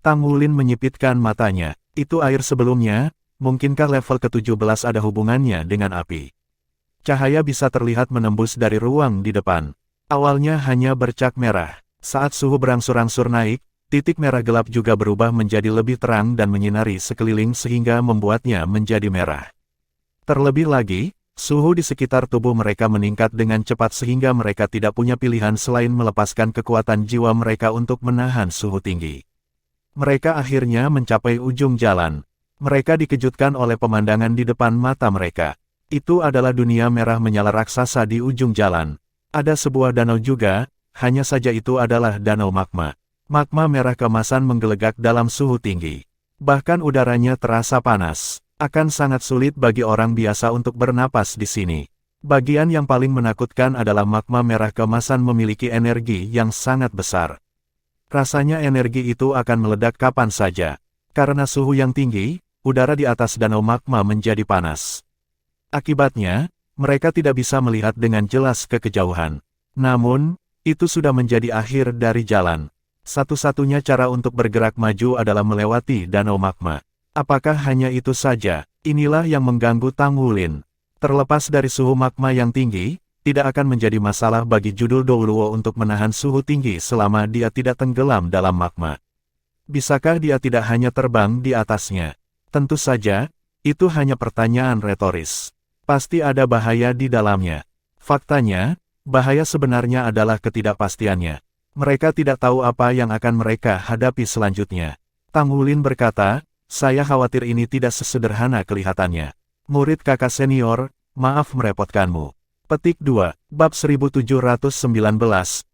Tang Wulin menyipitkan matanya. Itu air sebelumnya, mungkinkah level ke-17 ada hubungannya dengan api? Cahaya bisa terlihat menembus dari ruang di depan. Awalnya hanya bercak merah. Saat suhu berangsur-angsur naik, titik merah gelap juga berubah menjadi lebih terang dan menyinari sekeliling sehingga membuatnya menjadi merah. Terlebih lagi, suhu di sekitar tubuh mereka meningkat dengan cepat sehingga mereka tidak punya pilihan selain melepaskan kekuatan jiwa mereka untuk menahan suhu tinggi. Mereka akhirnya mencapai ujung jalan. Mereka dikejutkan oleh pemandangan di depan mata mereka. Itu adalah dunia merah menyala raksasa di ujung jalan. Ada sebuah danau juga, hanya saja itu adalah danau magma. Magma merah keemasan menggelegak dalam suhu tinggi. Bahkan udaranya terasa panas. Akan sangat sulit bagi orang biasa untuk bernapas di sini. Bagian yang paling menakutkan adalah magma merah keemasan memiliki energi yang sangat besar. Rasanya energi itu akan meledak kapan saja. Karena suhu yang tinggi, udara di atas danau magma menjadi panas. Akibatnya, mereka tidak bisa melihat dengan jelas ke kejauhan. Namun, itu sudah menjadi akhir dari jalan. Satu-satunya cara untuk bergerak maju adalah melewati danau magma. Apakah hanya itu saja? Inilah yang mengganggu Tang Wulin. Terlepas dari suhu magma yang tinggi, tidak akan menjadi masalah bagi Judul Douluo untuk menahan suhu tinggi selama dia tidak tenggelam dalam magma. Bisakah dia tidak hanya terbang di atasnya? Tentu saja, itu hanya pertanyaan retoris. Pasti ada bahaya di dalamnya. Faktanya, bahaya sebenarnya adalah ketidakpastiannya. Mereka tidak tahu apa yang akan mereka hadapi selanjutnya. Tang Wulin berkata, saya khawatir ini tidak sesederhana kelihatannya. Murid kakak senior, maaf merepotkanmu. Petik 2, Bab 1719,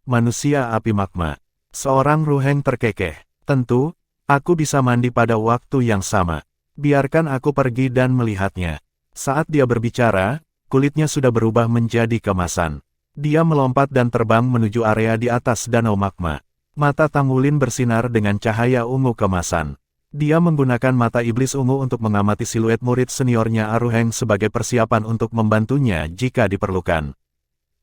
Manusia Api Magma. Seorang Ruheng terkekeh. Tentu, aku bisa mandi pada waktu yang sama. Biarkan aku pergi dan melihatnya. Saat dia berbicara, kulitnya sudah berubah menjadi kemasan. Dia melompat dan terbang menuju area di atas danau magma. Mata Tang Wulin bersinar dengan cahaya ungu kemasan. Dia menggunakan mata iblis ungu untuk mengamati siluet murid seniornya Aruheng sebagai persiapan untuk membantunya jika diperlukan.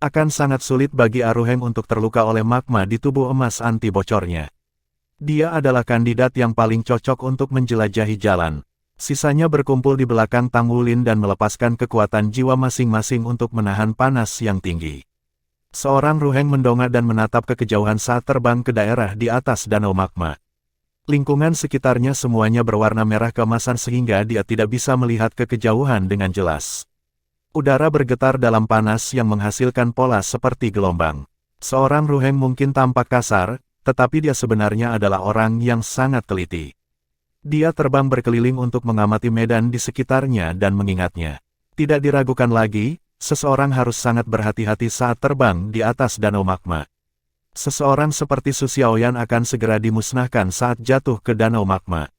Akan sangat sulit bagi Aruheng untuk terluka oleh magma di tubuh emas anti bocornya. Dia adalah kandidat yang paling cocok untuk menjelajahi jalan. Sisanya berkumpul di belakang Tang Wulin dan melepaskan kekuatan jiwa masing-masing untuk menahan panas yang tinggi. Seorang Ruheng mendongak dan menatap ke kejauhan saat terbang ke daerah di atas danau magma. Lingkungan sekitarnya semuanya berwarna merah keemasan sehingga dia tidak bisa melihat ke kejauhan dengan jelas. Udara bergetar dalam panas yang menghasilkan pola seperti gelombang. Seorang Ruheng mungkin tampak kasar, tetapi dia sebenarnya adalah orang yang sangat teliti. Dia terbang berkeliling untuk mengamati medan di sekitarnya dan mengingatnya. Tidak diragukan lagi, seseorang harus sangat berhati-hati saat terbang di atas danau magma. Seseorang seperti Su Xiaoyan akan segera dimusnahkan saat jatuh ke danau magma.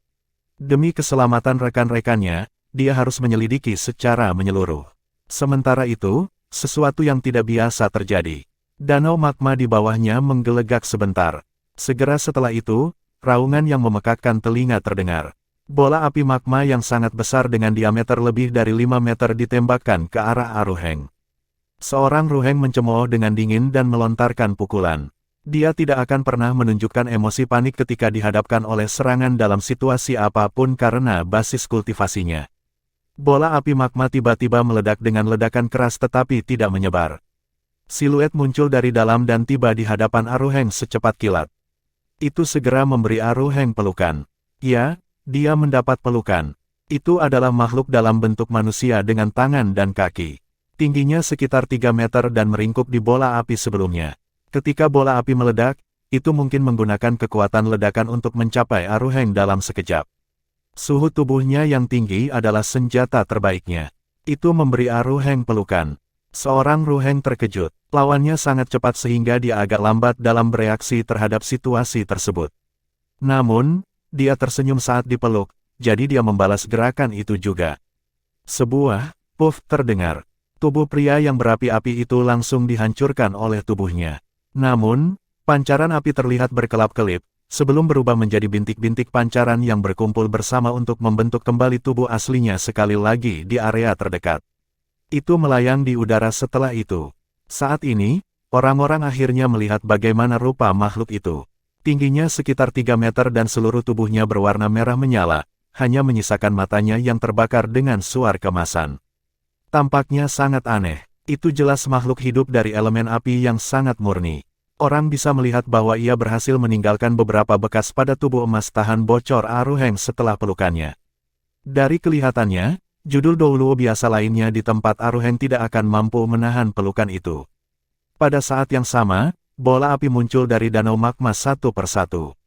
Demi keselamatan rekan-rekannya, dia harus menyelidiki secara menyeluruh. Sementara itu, sesuatu yang tidak biasa terjadi. Danau magma di bawahnya menggelegak sebentar. Segera setelah itu, raungan yang memekakkan telinga terdengar. Bola api magma yang sangat besar dengan diameter lebih dari 5 meter ditembakkan ke arah Aruheng. Seorang Ruheng mencemooh dengan dingin dan melontarkan pukulan. Dia tidak akan pernah menunjukkan emosi panik ketika dihadapkan oleh serangan dalam situasi apapun karena basis kultivasinya. Bola api magma tiba-tiba meledak dengan ledakan keras tetapi tidak menyebar. Siluet muncul dari dalam dan tiba di hadapan Aruheng secepat kilat. Itu segera memberi Aruheng pelukan. Ya, dia mendapat pelukan. Itu adalah makhluk dalam bentuk manusia dengan tangan dan kaki. Tingginya sekitar 3 meter dan meringkuk di bola api sebelumnya. Ketika bola api meledak, itu mungkin menggunakan kekuatan ledakan untuk mencapai Aruheng dalam sekejap. Suhu tubuhnya yang tinggi adalah senjata terbaiknya. Itu memberi Aruheng pelukan. Seorang Ruheng terkejut. Lawannya sangat cepat sehingga dia agak lambat dalam bereaksi terhadap situasi tersebut. Namun, dia tersenyum saat dipeluk, jadi dia membalas gerakan itu juga. Sebuah puff terdengar. Tubuh pria yang berapi-api itu langsung dihancurkan oleh tubuhnya. Namun, pancaran api terlihat berkelap-kelip, sebelum berubah menjadi bintik-bintik pancaran yang berkumpul bersama untuk membentuk kembali tubuh aslinya sekali lagi di area terdekat. Itu melayang di udara setelah itu. Saat ini, orang-orang akhirnya melihat bagaimana rupa makhluk itu. Tingginya sekitar 3 meter dan seluruh tubuhnya berwarna merah menyala, hanya menyisakan matanya yang terbakar dengan suar kemasan. Tampaknya sangat aneh. Itu jelas makhluk hidup dari elemen api yang sangat murni. Orang bisa melihat bahwa ia berhasil meninggalkan beberapa bekas pada tubuh emas tahan bocor Aruheng setelah pelukannya. Dari kelihatannya, judul Douluo biasa lainnya di tempat Aruheng tidak akan mampu menahan pelukan itu. Pada saat yang sama, bola api muncul dari danau magma satu persatu.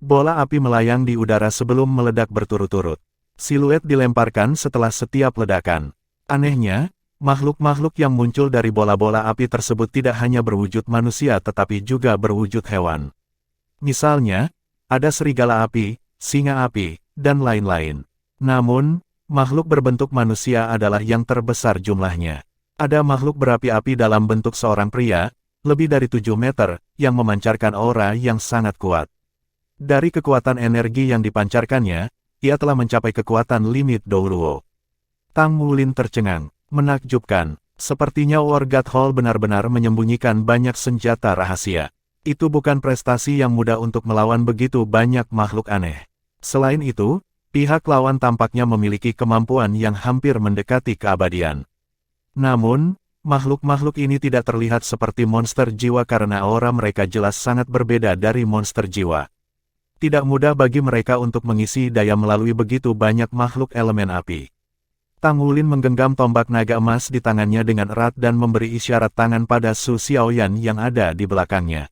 Bola api melayang di udara sebelum meledak berturut-turut. Siluet dilemparkan setelah setiap ledakan. Anehnya, makhluk-makhluk yang muncul dari bola-bola api tersebut tidak hanya berwujud manusia tetapi juga berwujud hewan. Misalnya, ada serigala api, singa api, dan lain-lain. Namun, makhluk berbentuk manusia adalah yang terbesar jumlahnya. Ada makhluk berapi-api dalam bentuk seorang pria, lebih dari 7 meter, yang memancarkan aura yang sangat kuat. Dari kekuatan energi yang dipancarkannya, ia telah mencapai kekuatan limit Douluo. Tang Wulin tercengang, menakjubkan. Sepertinya Wargat Hall benar-benar menyembunyikan banyak senjata rahasia. Itu bukan prestasi yang mudah untuk melawan begitu banyak makhluk aneh. Selain itu, pihak lawan tampaknya memiliki kemampuan yang hampir mendekati keabadian. Namun, makhluk-makhluk ini tidak terlihat seperti monster jiwa karena aura mereka jelas sangat berbeda dari monster jiwa. Tidak mudah bagi mereka untuk mengisi daya melalui begitu banyak makhluk elemen api. Tang Wulin menggenggam tombak naga emas di tangannya dengan erat dan memberi isyarat tangan pada Su Xiaoyan yang ada di belakangnya.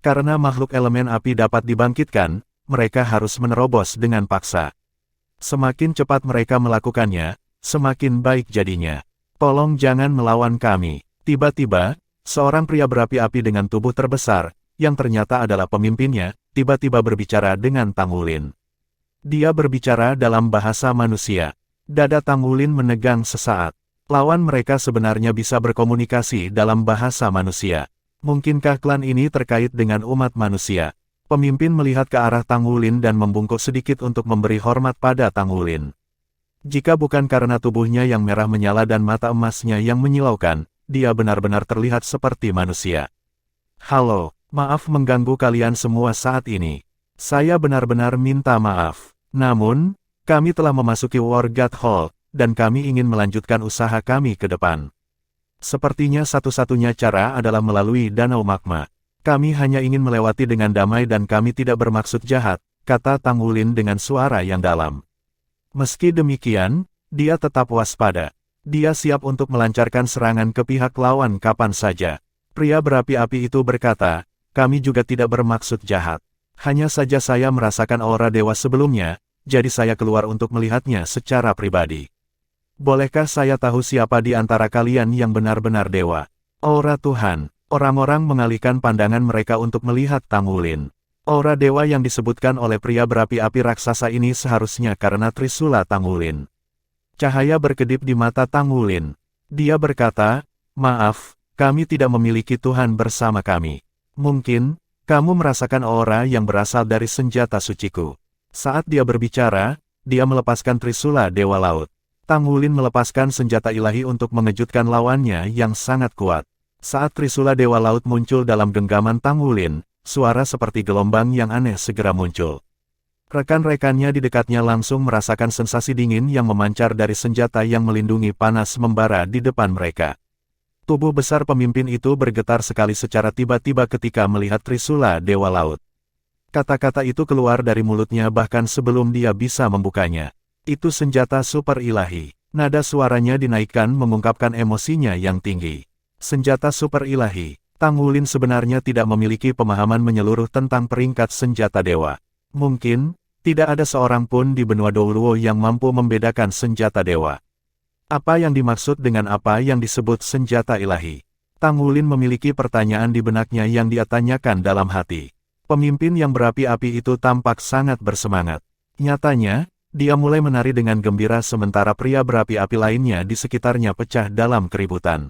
Karena makhluk elemen api dapat dibangkitkan, mereka harus menerobos dengan paksa. Semakin cepat mereka melakukannya, semakin baik jadinya. Tolong jangan melawan kami. Tiba-tiba, seorang pria berapi-api dengan tubuh terbesar, yang ternyata adalah pemimpinnya, tiba-tiba berbicara dengan Tang Wulin. Dia berbicara dalam bahasa manusia. Dada Tang Wulin menegang sesaat. Lawan mereka sebenarnya bisa berkomunikasi dalam bahasa manusia. Mungkinkah klan ini terkait dengan umat manusia? Pemimpin melihat ke arah Tang Wulin dan membungkuk sedikit untuk memberi hormat pada Tang Wulin. Jika bukan karena tubuhnya yang merah menyala dan mata emasnya yang menyilaukan, dia benar-benar terlihat seperti manusia. Halo, maaf mengganggu kalian semua saat ini. Saya benar-benar minta maaf. Namun, kami telah memasuki Wargat Hall, dan kami ingin melanjutkan usaha kami ke depan. Sepertinya satu-satunya cara adalah melalui danau magma. Kami hanya ingin melewati dengan damai dan kami tidak bermaksud jahat, kata Tang Wulin dengan suara yang dalam. Meski demikian, dia tetap waspada. Dia siap untuk melancarkan serangan ke pihak lawan kapan saja. Pria berapi-api itu berkata, kami juga tidak bermaksud jahat. Hanya saja saya merasakan aura dewa sebelumnya, jadi saya keluar untuk melihatnya secara pribadi. Bolehkah saya tahu siapa di antara kalian yang benar-benar dewa? Aura Tuhan. Orang-orang mengalihkan pandangan mereka untuk melihat Tang Wulin. Aura dewa yang disebutkan oleh pria berapi-api raksasa ini seharusnya karena Trisula Tang Wulin. Cahaya berkedip di mata Tang Wulin. Dia berkata, maaf, kami tidak memiliki Tuhan bersama kami. Mungkin, kamu merasakan aura yang berasal dari senjata suciku. Saat dia berbicara, dia melepaskan Trisula Dewa Laut. Tang Wulin melepaskan senjata ilahi untuk mengejutkan lawannya yang sangat kuat. Saat Trisula Dewa Laut muncul dalam genggaman Tang Wulin, suara seperti gelombang yang aneh segera muncul. Rekan-rekannya di dekatnya langsung merasakan sensasi dingin yang memancar dari senjata yang melindungi panas membara di depan mereka. Tubuh besar pemimpin itu bergetar sekali secara tiba-tiba ketika melihat Trisula Dewa Laut. Kata-kata itu keluar dari mulutnya bahkan sebelum dia bisa membukanya. Itu senjata super ilahi. Nada suaranya dinaikkan mengungkapkan emosinya yang tinggi. Senjata super ilahi. Tang Wulin sebenarnya tidak memiliki pemahaman menyeluruh tentang peringkat senjata dewa. Mungkin, tidak ada seorang pun di benua Douluo yang mampu membedakan senjata dewa. Apa yang dimaksud dengan apa yang disebut senjata ilahi? Tang Wulin memiliki pertanyaan di benaknya yang dia tanyakan dalam hati. Pemimpin yang berapi-api itu tampak sangat bersemangat. Nyatanya, dia mulai menari dengan gembira sementara pria berapi-api lainnya di sekitarnya pecah dalam keributan.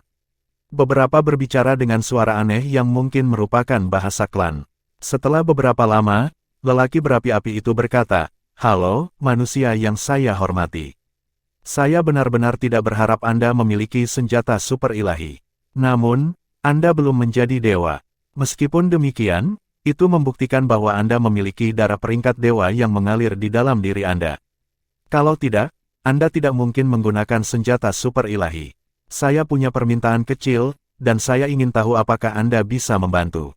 Beberapa berbicara dengan suara aneh yang mungkin merupakan bahasa klan. Setelah beberapa lama, lelaki berapi-api itu berkata, "Halo, manusia yang saya hormati. Saya benar-benar tidak berharap Anda memiliki senjata super ilahi. Namun, Anda belum menjadi dewa. Meskipun demikian, itu membuktikan bahwa Anda memiliki darah peringkat dewa yang mengalir di dalam diri Anda. Kalau tidak, Anda tidak mungkin menggunakan senjata super ilahi. Saya punya permintaan kecil, dan saya ingin tahu apakah Anda bisa membantu."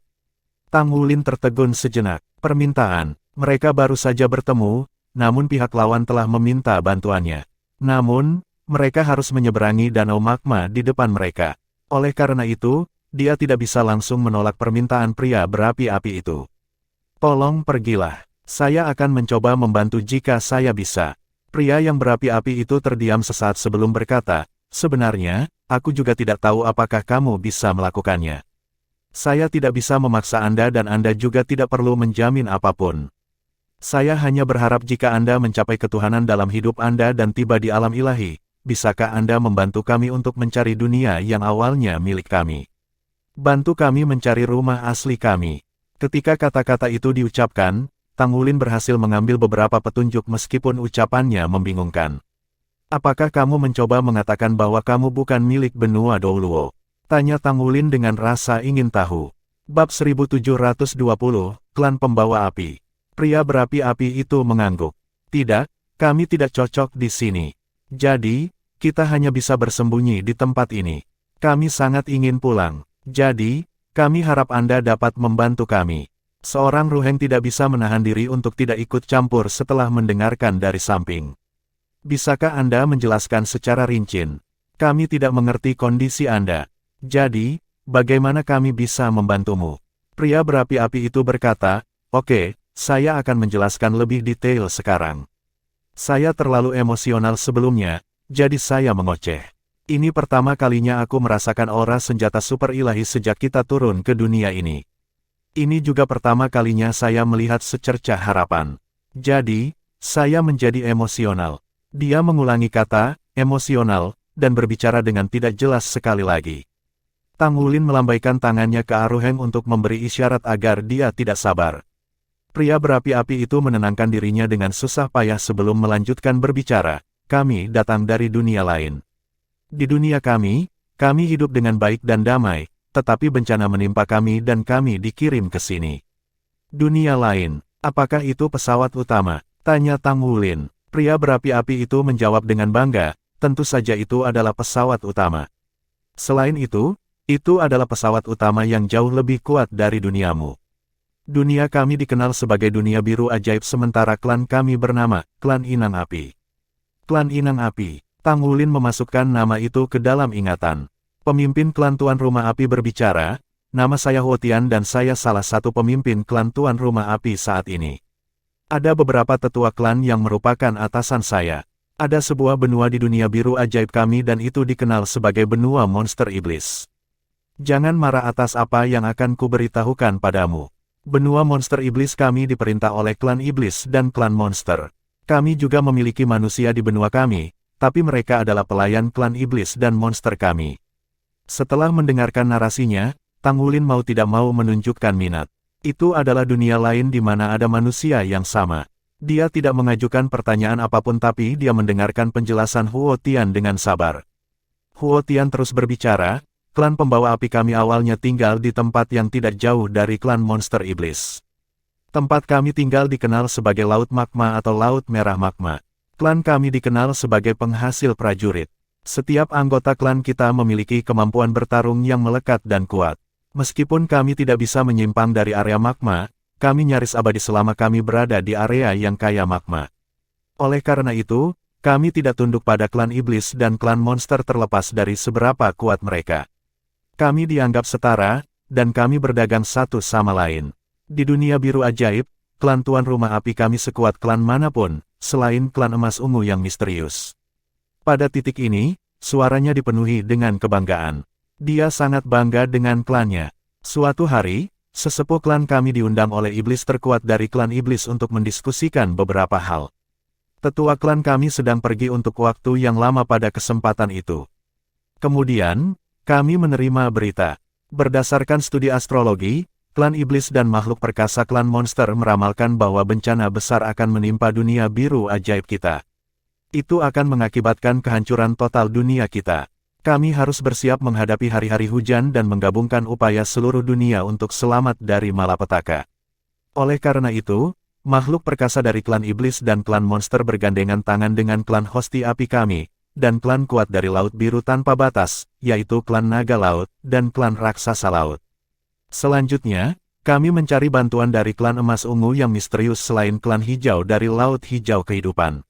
Tang Wulin tertegun sejenak. Permintaan. Mereka baru saja bertemu, namun pihak lawan telah meminta bantuannya. Namun, mereka harus menyeberangi danau magma di depan mereka. Oleh karena itu, dia tidak bisa langsung menolak permintaan pria berapi-api itu. "Tolong pergilah. Saya akan mencoba membantu jika saya bisa." Pria yang berapi-api itu terdiam sesaat sebelum berkata, "Sebenarnya, aku juga tidak tahu apakah kamu bisa melakukannya. Saya tidak bisa memaksa Anda dan Anda juga tidak perlu menjamin apapun. Saya hanya berharap jika Anda mencapai ketuhanan dalam hidup Anda dan tiba di alam ilahi, bisakah Anda membantu kami untuk mencari dunia yang awalnya milik kami? Bantu kami mencari rumah asli kami." Ketika kata-kata itu diucapkan, Tang Wulin berhasil mengambil beberapa petunjuk meskipun ucapannya membingungkan. "Apakah kamu mencoba mengatakan bahwa kamu bukan milik benua Douluo?" tanya Tang Wulin dengan rasa ingin tahu. Bab 1720, Klan Pembawa Api. Pria berapi-api itu mengangguk. "Tidak, kami tidak cocok di sini. Jadi, kita hanya bisa bersembunyi di tempat ini. Kami sangat ingin pulang. Jadi, kami harap Anda dapat membantu kami." Seorang Ruheng tidak bisa menahan diri untuk tidak ikut campur setelah mendengarkan dari samping. "Bisakah Anda menjelaskan secara rinci? Kami tidak mengerti kondisi Anda. Jadi, bagaimana kami bisa membantumu?" Pria berapi-api itu berkata, "Oke, saya akan menjelaskan lebih detail sekarang. Saya terlalu emosional sebelumnya, jadi saya mengoceh. Ini pertama kalinya aku merasakan aura senjata super ilahi sejak kita turun ke dunia ini. Ini juga pertama kalinya saya melihat secercah harapan. Jadi, saya menjadi emosional." Dia mengulangi kata, emosional, dan berbicara dengan tidak jelas sekali lagi. Tang Wulin melambaikan tangannya ke Ruheng untuk memberi isyarat agar dia tidak sabar. Pria berapi-api itu menenangkan dirinya dengan susah payah sebelum melanjutkan berbicara, "Kami datang dari dunia lain. Di dunia kami hidup dengan baik dan damai, tetapi bencana menimpa kami dan kami dikirim ke sini." "Dunia lain, apakah itu pesawat utama?" tanya Tang Wulin. Pria berapi-api itu menjawab dengan bangga, "Tentu saja itu adalah pesawat utama. Selain itu adalah pesawat utama yang jauh lebih kuat dari duniamu. Dunia kami dikenal sebagai dunia biru ajaib sementara klan kami bernama Klan Inang Api." Klan Inang Api. Tang Wulin memasukkan nama itu ke dalam ingatan. Pemimpin klan Tuan Rumah Api berbicara, "Nama saya Huo Tian dan saya salah satu pemimpin klan Tuan Rumah Api saat ini. Ada beberapa tetua klan yang merupakan atasan saya. Ada sebuah benua di dunia biru ajaib kami dan itu dikenal sebagai benua monster iblis. Jangan marah atas apa yang akan kuberitahukan padamu. Benua monster iblis kami diperintah oleh klan iblis dan klan monster. Kami juga memiliki manusia di benua kami, tapi mereka adalah pelayan klan iblis dan monster kami." Setelah mendengarkan narasinya, Tang Wulin mau tidak mau menunjukkan minat. Itu adalah dunia lain di mana ada manusia yang sama. Dia tidak mengajukan pertanyaan apapun tapi dia mendengarkan penjelasan Huo Tian dengan sabar. Huo Tian terus berbicara, "Klan Pembawa Api kami awalnya tinggal di tempat yang tidak jauh dari klan monster iblis. Tempat kami tinggal dikenal sebagai Laut Magma atau Laut Merah Magma. Klan kami dikenal sebagai penghasil prajurit. Setiap anggota klan kita memiliki kemampuan bertarung yang melekat dan kuat. Meskipun kami tidak bisa menyimpang dari area magma, kami nyaris abadi selama kami berada di area yang kaya magma. Oleh karena itu, kami tidak tunduk pada klan iblis dan klan monster terlepas dari seberapa kuat mereka. Kami dianggap setara, dan kami berdagang satu sama lain. Di dunia biru ajaib, klan tuan rumah api kami sekuat klan manapun, selain klan emas ungu yang misterius. Pada titik ini, suaranya dipenuhi dengan kebanggaan. Dia sangat bangga dengan klannya. Suatu hari, sesepuh klan kami diundang oleh iblis terkuat dari klan iblis untuk mendiskusikan beberapa hal. Tetua klan kami sedang pergi untuk waktu yang lama pada kesempatan itu. Kemudian, kami menerima berita. Berdasarkan studi astrologi, klan iblis dan makhluk perkasa klan monster meramalkan bahwa bencana besar akan menimpa dunia biru ajaib kita. Itu akan mengakibatkan kehancuran total dunia kita. Kami harus bersiap menghadapi hari-hari hujan dan menggabungkan upaya seluruh dunia untuk selamat dari malapetaka. Oleh karena itu, makhluk perkasa dari klan iblis dan klan monster bergandengan tangan dengan klan hosti api kami, dan klan kuat dari Laut Biru Tanpa Batas, yaitu klan Naga Laut, dan klan Raksasa Laut. Selanjutnya, kami mencari bantuan dari klan Emas Ungu yang misterius selain klan Hijau dari Laut Hijau Kehidupan.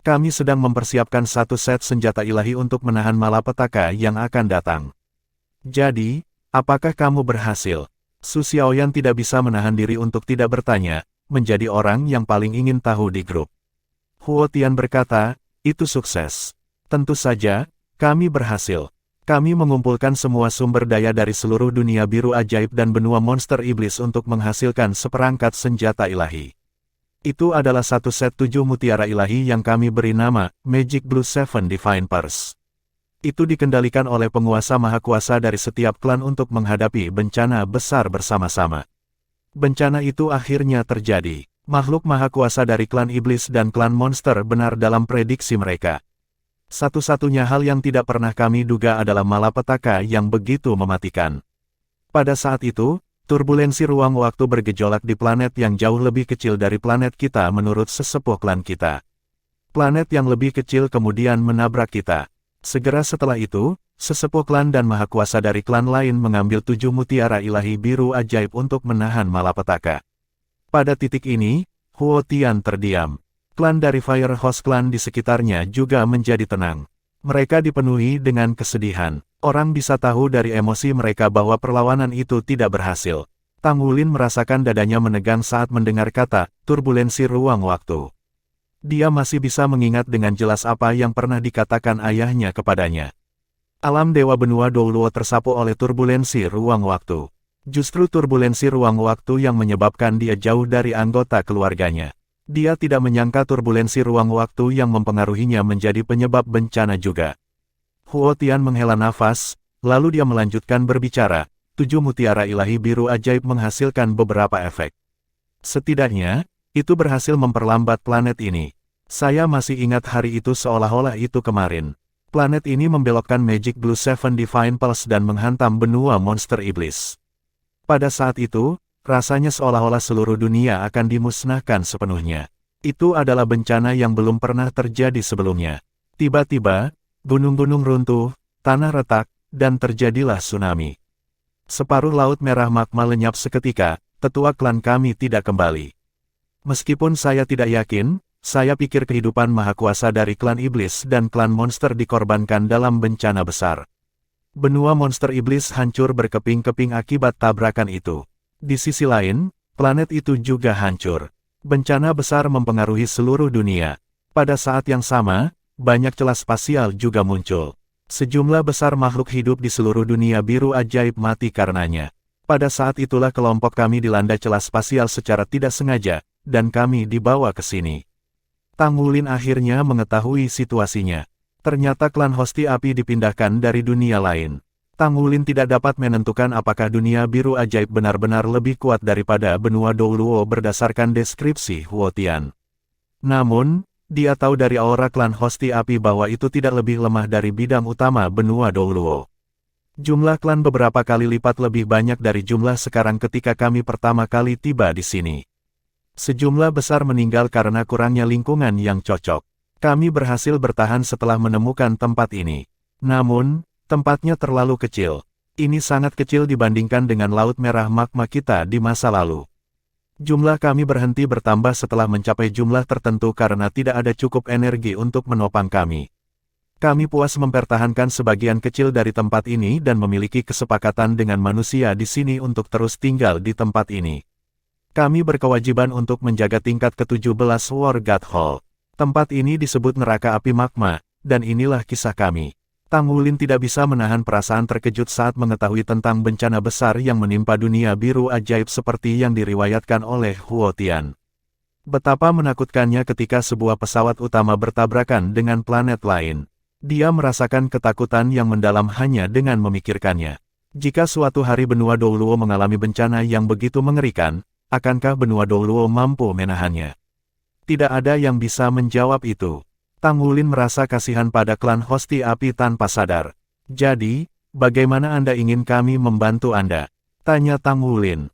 Kami sedang mempersiapkan satu set senjata ilahi untuk menahan malapetaka yang akan datang. Jadi, apakah kamu berhasil? Su Xiaoyan tidak bisa menahan diri untuk tidak bertanya, menjadi orang yang paling ingin tahu di grup. Huo Tian berkata, itu sukses. Tentu saja, kami berhasil. Kami mengumpulkan semua sumber daya dari seluruh dunia biru ajaib dan benua monster iblis untuk menghasilkan seperangkat senjata ilahi. Itu adalah satu set 7 mutiara ilahi yang kami beri nama, Magic Blue Seven Divine Purse. Itu dikendalikan oleh penguasa maha kuasa dari setiap klan untuk menghadapi bencana besar bersama-sama. Bencana itu akhirnya terjadi. Makhluk maha kuasa dari klan iblis dan klan monster benar dalam prediksi mereka. Satu-satunya hal yang tidak pernah kami duga adalah malapetaka yang begitu mematikan. Pada saat itu, turbulensi ruang waktu bergejolak di planet yang jauh lebih kecil dari planet kita menurut sesepuh klan kita. Planet yang lebih kecil kemudian menabrak kita. Segera setelah itu, sesepuh klan dan maha kuasa dari klan lain mengambil 7 mutiara ilahi biru ajaib untuk menahan malapetaka. Pada titik ini, Huo Tian terdiam. Klan dari Fire Host Clan di sekitarnya juga menjadi tenang. Mereka dipenuhi dengan kesedihan. Orang bisa tahu dari emosi mereka bahwa perlawanan itu tidak berhasil. Tang Wulin merasakan dadanya menegang saat mendengar kata, turbulensi ruang waktu. Dia masih bisa mengingat dengan jelas apa yang pernah dikatakan ayahnya kepadanya. Alam Dewa Benua Douluo tersapu oleh turbulensi ruang waktu. Justru turbulensi ruang waktu yang menyebabkan dia jauh dari anggota keluarganya. Dia tidak menyangka turbulensi ruang waktu yang mempengaruhinya menjadi penyebab bencana juga. Huo Tian menghela nafas, lalu dia melanjutkan berbicara, 7 mutiara ilahi biru ajaib menghasilkan beberapa efek. Setidaknya, itu berhasil memperlambat planet ini. Saya masih ingat hari itu seolah-olah itu kemarin. Planet ini membelokkan Magic Blue Seven Divine Pulse dan menghantam benua monster iblis. Pada saat itu, rasanya seolah-olah seluruh dunia akan dimusnahkan sepenuhnya. Itu adalah bencana yang belum pernah terjadi sebelumnya. Tiba-tiba, gunung-gunung runtuh, tanah retak, dan terjadilah tsunami. Separuh Laut Merah magma lenyap seketika, tetua klan kami tidak kembali. Meskipun saya tidak yakin, saya pikir kehidupan maha kuasa dari klan iblis dan klan monster dikorbankan dalam bencana besar. Benua monster iblis hancur berkeping-keping akibat tabrakan itu. Di sisi lain, planet itu juga hancur. Bencana besar mempengaruhi seluruh dunia. Pada saat yang sama, banyak celah spasial juga muncul. Sejumlah besar makhluk hidup di seluruh dunia biru ajaib mati karenanya. Pada saat itulah kelompok kami dilanda celah spasial secara tidak sengaja, dan kami dibawa ke sini. Tang Wulin akhirnya mengetahui situasinya. Ternyata klan hosti api dipindahkan dari dunia lain. Tang Wulin tidak dapat menentukan apakah dunia biru ajaib benar-benar lebih kuat daripada benua Douluo berdasarkan deskripsi Huo Tian. Namun, dia tahu dari aura klan hosti api bahwa itu tidak lebih lemah dari bidang utama benua Douluo. Jumlah klan beberapa kali lipat lebih banyak dari jumlah sekarang ketika kami pertama kali tiba di sini. Sejumlah besar meninggal karena kurangnya lingkungan yang cocok. Kami berhasil bertahan setelah menemukan tempat ini. Namun, tempatnya terlalu kecil. Ini sangat kecil dibandingkan dengan Laut Merah magma kita di masa lalu. Jumlah kami berhenti bertambah setelah mencapai jumlah tertentu karena tidak ada cukup energi untuk menopang kami. Kami puas mempertahankan sebagian kecil dari tempat ini dan memiliki kesepakatan dengan manusia di sini untuk terus tinggal di tempat ini. Kami berkewajiban untuk menjaga tingkat ke-17 War God Hall. Tempat ini disebut neraka api magma, dan inilah kisah kami. Tang Wulin tidak bisa menahan perasaan terkejut saat mengetahui tentang bencana besar yang menimpa dunia biru ajaib seperti yang diriwayatkan oleh Huo Tian. Betapa menakutkannya ketika sebuah pesawat utama bertabrakan dengan planet lain. Dia merasakan ketakutan yang mendalam hanya dengan memikirkannya. Jika suatu hari benua Douluo mengalami bencana yang begitu mengerikan, akankah benua Douluo mampu menahannya? Tidak ada yang bisa menjawab itu. Tang Wulin merasa kasihan pada klan Hosti Api tanpa sadar. Jadi, bagaimana Anda ingin kami membantu Anda? Tanya Tang Wulin.